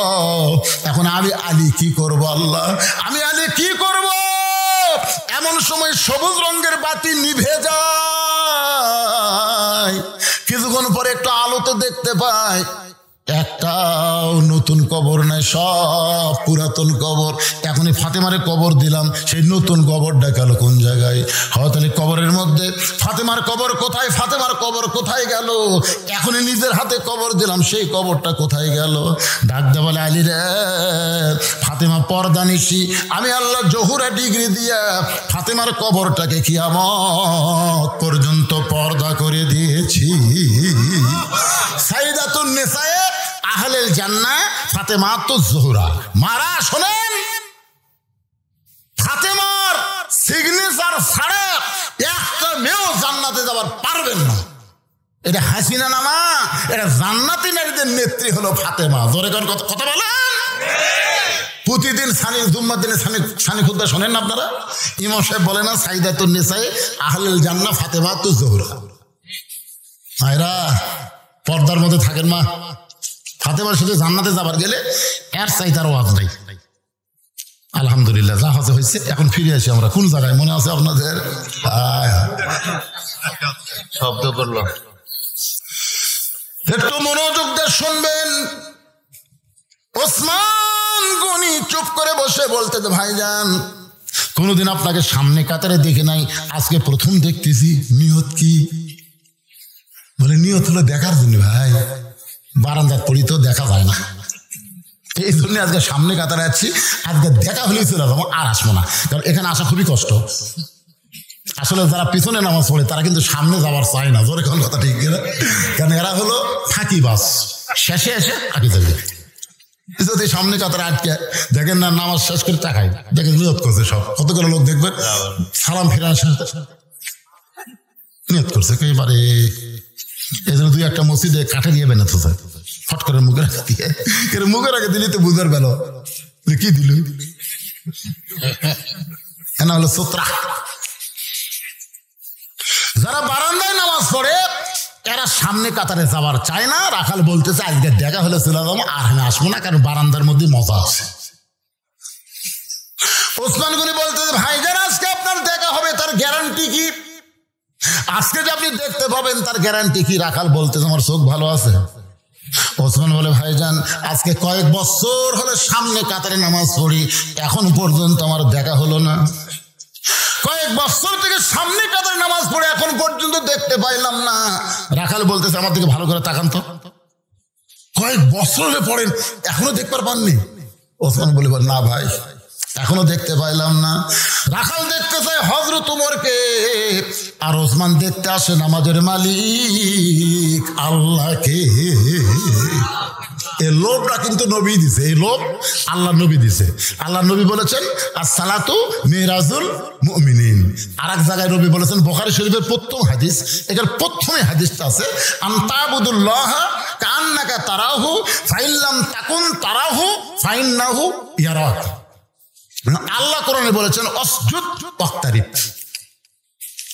এখন আমি আলী কি করব? আল্লাহ, আমি আলী কি করব? এমন সময় সবুজ রঙের বাতি নিভে যায়, কিছুক্ষণ পরে একটু আলো তো দেখতে পায়, একটাও নতুন কবর নাই, সব পুরাতন কবর। এখনই ফাতেমারে কবর দিলাম, সেই নতুন কবরটা গেল কোন জায়গায়? হয়তো কবরের মধ্যে ফাতেমার কবর কোথায়? ফাতেমার কবর কোথায় গেল? এখনই নিজের হাতে কবর দিলাম, সেই কবরটা কোথায় গেল? ডাক দে বলে, আলী রে, ফাতেমা পর্দা নিশি, আমি আল্লাহ জহুরা ডিগ্রি দিয়া ফাতেমার কবরটাকে কিয়ামত পর্যন্ত পর্দা করে দিয়েছি। সাইয়্যিদাতুন নিসায়ে আহলেল জান্নাহ ফাতেমাতুজ জোহরা। মারা শোনেন, ফাতেমার সিগনেচার ছাড়া একটা মেয়েও জান্নাতে যাবার পারবেন না। এটা হাসিনা নামা, এটা জান্নাতি নারীদের নেত্রী হলো ফাতেমা। জোরে কোন কথা বলেন? প্রতিদিন জুম্মার দিনে সানি খুদ্া শোনেন না আপনারা? ইমাম সাহেব বলে না, সাইয়্যিদাতুন নিসায়ে আহলেল জান্নাহ ফাতেমাতুজ জোহরা। আয়রা পর্দার মধ্যে থাকেন মা। ফাতেমার সাথে জান্নাতে যাবার গেলে এর চাই তার ওয়াজ নাই। আলহামদুলিল্লাহ, যা হতে হয়েছে। এখন ফিরে আসি আমরা কোন জায়গায়, মনে আছে আপনাদের? শব্দ করল, একটু মনোযোগ দিয়ে শুনবেন। ওসমান গনি চুপ করে বসে বলতে, ভাইজান কোনোদিন আপনাকে সামনে কাতারে দেখে নাই, আজকে প্রথম দেখতেছি। নিয়ত কি? বলে নিয়ত হলো দেখার জন্য। ভাই বারান্দার পড়ি তো দেখা যায় না, এই জন্য আজকে সামনে কাতারে আছি। আজকে দেখা হলেই চলে যাবো, আর আসবো না, কারণ এখানে আসা খুবই কষ্ট। আসলে যারা পিছনে নামাজ পড়ে তারা কিন্তু সামনে যাওয়ার চায় না। জোরে কোন কথা ঠিক না? কারণ এরা হলো ফাঁকি বাস, শেষে এসে ফাঁকি যাবে। যদি সামনে কাতারে আটকে দেখেন না, নামাজ শেষ করে টাকায় দেখেন নিয়ত করছে সব, কতগুলো লোক দেখবেন সালাম ফেরার নিয়ত করছে একেবারে। এই জন্য দুই একটা মসজিদে কাঠে নিয়ে বেনা তো ফট করে মুখের আগে দিয়ে, মুখের আগে দিলি তো বুঝার বেল কি দিল, এনা হলো সোত্রা। যারা বারান্দায় নামাজ পড়ে এরা সামনে কাতারে যাবার চায় না। রাখাল বলতেছে আজকে দেখা হলে চলে যাবো, আর আমি আসবো না, কারণ বারান্দার মধ্যে মজা আছে। ওসমান গনি বলতেছে, ভাইজান আজকে আপনার দেখা হবে, তার গ্যারান্টি কি? আজকে যে আপনি দেখতে পাবেন তার গ্যারান্টি কি? রাখাল বলতেছে, আমার চোখ ভালো আছে। ওসমান বলে, ভাইজান আজকে কয়েক বছর হলে সামনে কাতারে নামাজ পড়ি, এখন পর্যন্ত আমার দেখা হলো না। কয়েক বছর থেকে সামনে কাতারে নামাজ পড়ে এখন পর্যন্ত দেখতে পাইলাম না। রাখাল বলতেছে, আমার দিকে ভালো করে তাকান তো, কয়েক বছর হলে পড়েন এখনো দেখবার পাননি? ওসমান বলে, না ভাই এখনো দেখতে পাইলাম না। রাখাল দেখতে চায় হযরত ওমরকে, আর ওসমান দেখতে আসে নামাজের মালিক আল্লাহকে। এই লোভটা কিন্তু নবী দিছে, এই লোভ আল্লাহ নবী দিছে। আল্লাহ নবী বলেছেন আসসালাতু মিরাজুল মুমিনিন। আর এক জায়গায় নবী বলেছেন, বুখারী শরীফের প্রথম হাদিস, এটার প্রথমে হাদিসটা আছে, আনতাবুদুল্লাহ কান্নাকা তারাহু ফাইল্লাম তাকুন তারাহু ফাইন্নাহু ইয়ারাক। আল্লাহ কোরআনে বলেছেন অসজুদ ওয়াক্তারিব।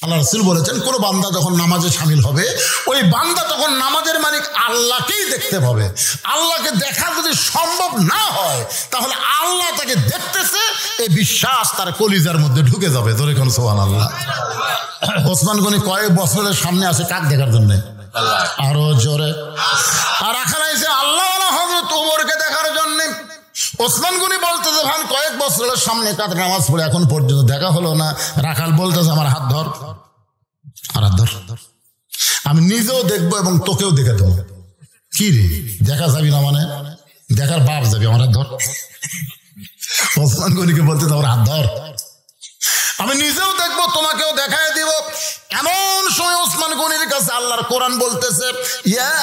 আল্লাহ রাসূল বলেছেন কোন বান্দা যখন নামাজে শামিল হবে, ওই বান্দা তখন নামাজের মালিক আল্লাহকেই দেখতে পাবে। আল্লাহকে দেখা যদি সম্ভব না হয়, তাহলে আল্লাহ তাকে দেখতেছে, এই বিশ্বাস তার কলিজার মধ্যে ঢুকে যাবে। ধরে কোন সুবহানাল্লাহ। ওসমান গনি কয়েক বছরের সামনে আসে কাক দেখার জন্য? আরো জোরে। আর রাখাল আইছে আল্লাহ হযরত ওমরকে দেখার জন্য। ওসমান গনি বলতেছে, ভাই কয়েক বছরের সামনে কাতারে নামাজ পড়ে এখন পর্যন্ত দেখা হলো না। রাখাল বলতেছে, আমার হাত ধর, আর হাত ধর, আমি নিজেও দেখবো এবং তোকেও দেখে দেবো। কি রে, দেখা যাবি না মানে? দেখার বাপ যাবি, আমার হাত ধর। ওসমান গনিকে বলতেছে, আমার হাত ধর, আমি নিজেও দেখবো তোমাকেও দেখায় দিব। এমন সময় ওসমান গনির কাছে আল্লাহর কোরআন বলতেছে, ইয়া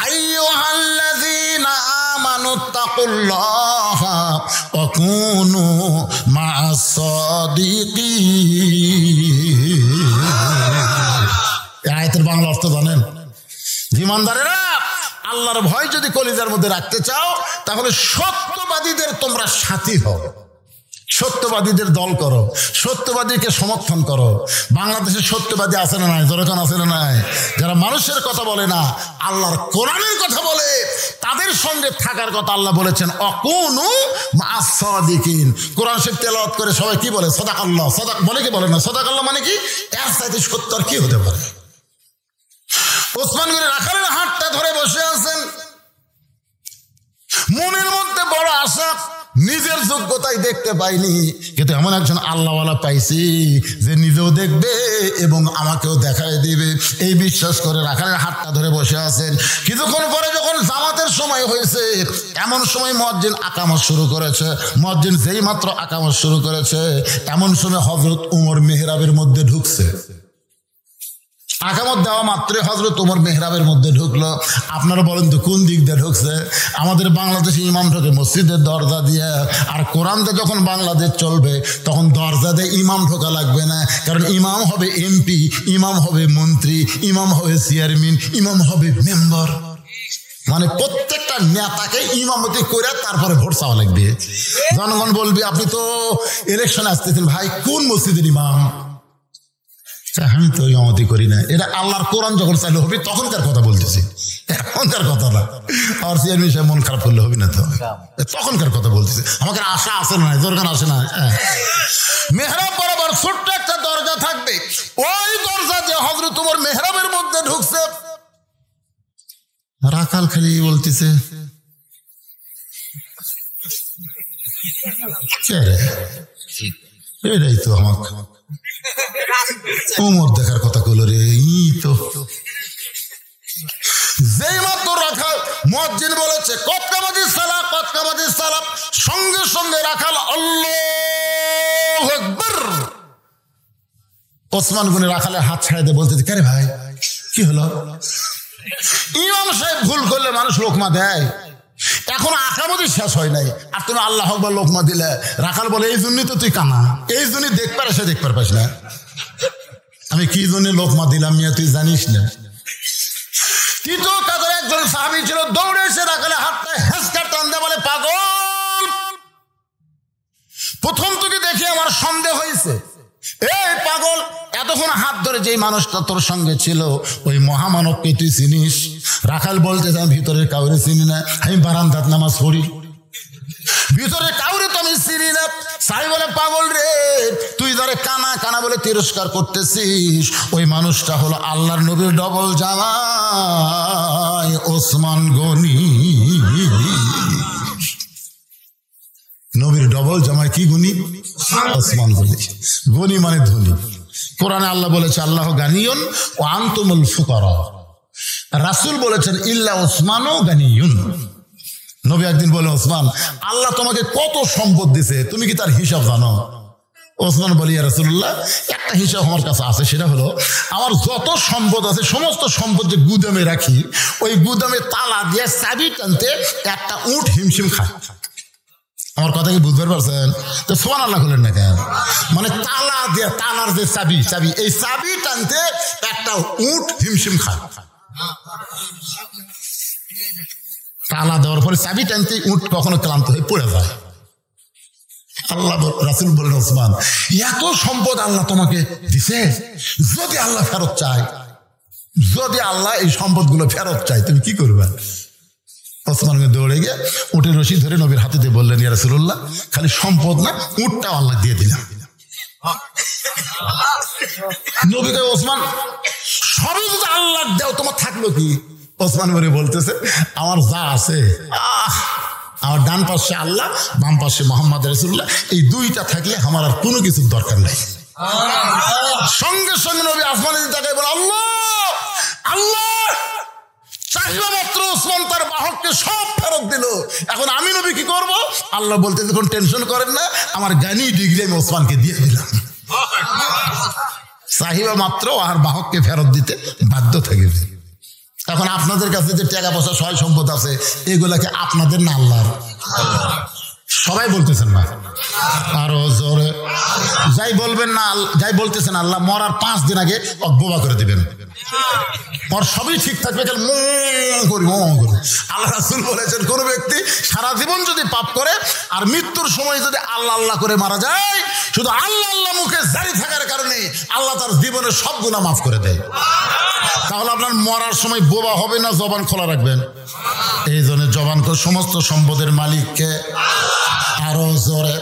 আইয়ুহাল্লাযীনা আমানুত্তাকুল্লাহা ওয়া কুনু মা'আস সাদিকিন। এই আয়াতের বাংলা অর্থ জানেন? ঈমানদারেরা, আল্লাহর ভয় যদি কলিজার মধ্যে রাখতে চাও, তাহলে সত্যবাদীদের তোমরা সাথী হও, সত্যবাদীদের দল করো, সত্যবাদীকে সমর্থন করো। বাংলাদেশে সত্যবাদী আছে না নাই? জনগণ আছে না নাই? যারা মানুষের কথা বলে না, আল্লাহর কোরআনের কথা বলে, তাদের সঙ্গে থাকার কথা আল্লাহ বলেছেন অকুনু মা'আস সাদিকিন। কোরআন শরীফ তেলাওয়াত করে সবাই কি বলে? সাদাকাল্লাহ। সাদাক বলে কি বলে না? সাদাকাল্লাহ মানে কি? এর চাইতে সত্য আর কি হতে পারে? ওসমান গনি রাখালের হাতটা ধরে বসে আছেন, মনের মধ্যে নিজের যোগ্যতায় দেখতে পাইনি, কিন্তু এমন একজন আল্লাহওয়ালা পাইছি যে নিজেও দেখবে এবং আমাকেও দেখায় দিবে, এই বিশ্বাস করে রাখালের হাতটা ধরে বসে আছেন। কিছুক্ষণ পরে যখন জামাতের সময় হয়েছে, এমন সময় মুয়াজ্জিন আকামত শুরু করেছে। মুয়াজ্জিন যেই মাত্র আকামত শুরু করেছে, এমন সময় হযরত উমর মেহরাবের মধ্যে ঢুকছে। আকামত দেওয়া মাত্রই হযরত উমর মেহরাবের মধ্যে ঢুকলো। আপনারা বলেন তো কোন দিক দিয়ে ঢুকছে? আমাদের বাংলাদেশে ইমাম ঢোকে মসজিদের দরজা দিয়ে, আর কোরআন দিয়ে যখন বাংলাদেশ চলবে তখন দরজা দিয়ে ইমাম ঢোকা লাগবে না, কারণ ইমাম হবে এমপি, ইমাম হবে মন্ত্রী, ইমাম হবে চেয়ারম্যান, ইমাম হবে মেম্বার। মানে প্রত্যেকটা নেতাকে ইমামতি করে তারপরে ভোট চাওয়া লাগবে। জনগণ বলবে আপনি তো ইলেকশনে আসতেছেন, ভাই কোন মসজিদের ইমাম? আমি তো ইমামতি করি না। এটা আল্লাহর কোরআন যখন চাইলে হবে তখনকার কথা বলতেছি, এখনকার কথা না। আর চেয়ারম্যান সাহেব মন খারাপ করলে হবে না, তো তখনকার কথা বলতেছি। আমাকে আশা আসে না, দরকার আসে না। মেহরাব বরাবর ছোট্ট একটা দরজা থাকবে, ওই দরজা যে হযরত উমর মেহরাবের মধ্যে ঢুকছে, রাখাল খালি বলতেছে এটাই তো আমার উমর দেখার কথা কইলো রে। তো যেই মাত্র রাখাল মুয়াজ্জিন বলেছে কত কামাদিস সালাম, কত কামাদিস সালাম, সঙ্গে সঙ্গে রাখাল আল্লাহু আকবার। ওসমান গনি রাখালের হাত ছেড়ে দিয়ে বলতেছে কে রে ভাই, কি হলো? ইমাম সাহেব ভুল করলে মানুষ লোকমা দেয়, এখন আকামতই শেষ হয় নাই আর তুমি আল্লাহু আকবার লোকমা দিলে। রাখাল বলে এই জন্যই তো তুই কানা, এই জন্যই দেখবার এসে দেখবার পাস না। আমি কি জন্য লোকমা দিলাম মিয়া তুই জানিস না? কিন্তু তাদের একজন সাহাবী ছিল, দৌড়ে এসে রাখালে হাতটা হেঁচকার টান দিয়ে বলে পাগল, প্রথম তোকে দেখে আমার সন্দেহ হয়েছে। এই পাগল, এতক্ষণ হাত ধরে যেই মানুষটা তোর সঙ্গে ছিল ওই মহামানবকে তুই চিনিস? রাখাল বলতে আমি ভিতরের কাউরে চিনি না, আমি বারান্দাত নামাজ পড়ি, ভিতরে কাউরে তো আমি চিনি না। সাই বলে পাগল রে, তুই যারে কানা কানা বলে তিরস্কার করতেছিস, ওই মানুষটা হলো আল্লাহর নবীর ডবল জামাই ওসমান গনি। নবীর ডবল জামাই কি গনি? ওসমান গনি। গনি মানে ধনী। কোরআনে আল্লাহ বলেছে আল্লাহ গানিয়ুন ওয়া আনতুমুল ফুকারা। রাসূল বলেছেন ইল্লা ওসমানও গানিয়ুন। নবী একদিন বলে ওসমান আল্লাহ তোমাকে কত সম্পদ দিছে, তুমি কি তার হিসাব জানো? ওসমান বলি ইয়া রাসূলুল্লাহ, একটা হিসাব আমার কাছে আছে, সেটা হলো আমার যত সম্পদ আছে সমস্ত সম্পদ যে গুদামে রাখি, ওই গুদামে তালা দিয়ে চাবি টানতে একটা উট হিমশিম খায়। আমার কথা কি বুঝতে পারছেন? তো সুবহানাল্লাহ বলেন না কেন? মানে তালা দিয়ে, তালার যে চাবি, চাবি এই চাবি টানতে একটা উট হিমশিম খায়। তালা দেওয়ার পরে চাবি টানতে উট কখনো ক্লান্ত হয়ে পড়ে যায়। আল্লাহ রাসূল বলেন ওসমান এত সম্পদ আল্লাহ তোমাকে দিছে, যদি আল্লাহ ফেরত চায়, যদি আল্লাহ এই সম্পদগুলো ফেরত চায় তুমি কি করবে? ওসমান দৌড়ে গিয়ে উটের রশি ধরে নবীর হাতে দিয়ে বললেন ইয়া রাসূলুল্লাহ, খালি সম্পদ না উটটাও আল্লাহ দিয়ে দিলাম। নবী কয় ওসমান সবই যদি আল্লাহ দাও তোমার থাকলো কি? ওসমান বলে বলতেছে আমার যা আছে, আমার ডান পাশে আল্লাহ, বাম পাশে মুহাম্মদ রাসূলুল্লাহ, এই দুইটা থাকলে আমার আর কোনো কিছুর দরকার নাই। সঙ্গে সঙ্গে নবী আসমানে তাকায় বলে আল্লাহ আল্লাহ, চাহিদা মাত্র ওসমান তার বাহককে সব ফেরত দিল। এখন আমি নবী কি করব? আল্লাহ বলতে যখন টেনশন করেন না, আমার জ্ঞানী ডিগ্রি আমি ওসমানকে দিয়ে দিলাম। চাহিদা মাত্র আর বাহককে ফেরত দিতে বাধ্য থাকে। এখন আপনাদের কাছে যে টাকা পয়সা সয় সম্পদ আছে, এগুলাকে আপনাদের না আল্লাহর? সবাই বলতেছেন না, আরো জোরে যাই বলবেন না, যাই বলতেছেন আল্লাহ মরার 5 দিন আগে বোবা করে দিবেন, ওর সবই ঠিক থাকবে, আল্লাহ রাসূল বলেছেন কোন ব্যক্তি সারা জীবন যদি পাপ করে আর মৃত্যুর সময় যদি আল্লাহ আল্লাহ করে মারা যায়, শুধু আল্লাহ আল্লাহ মুখে জারি থাকার কারণে আল্লাহ তার জীবনের সব গুনাহ মাফ করে দেয়। তাহলে আপনার মরার সময় বোবা হবে না, জবান খোলা রাখবেন। এই জন্য জবান সমস্ত সম্পদের মালিককে, আরো জোরে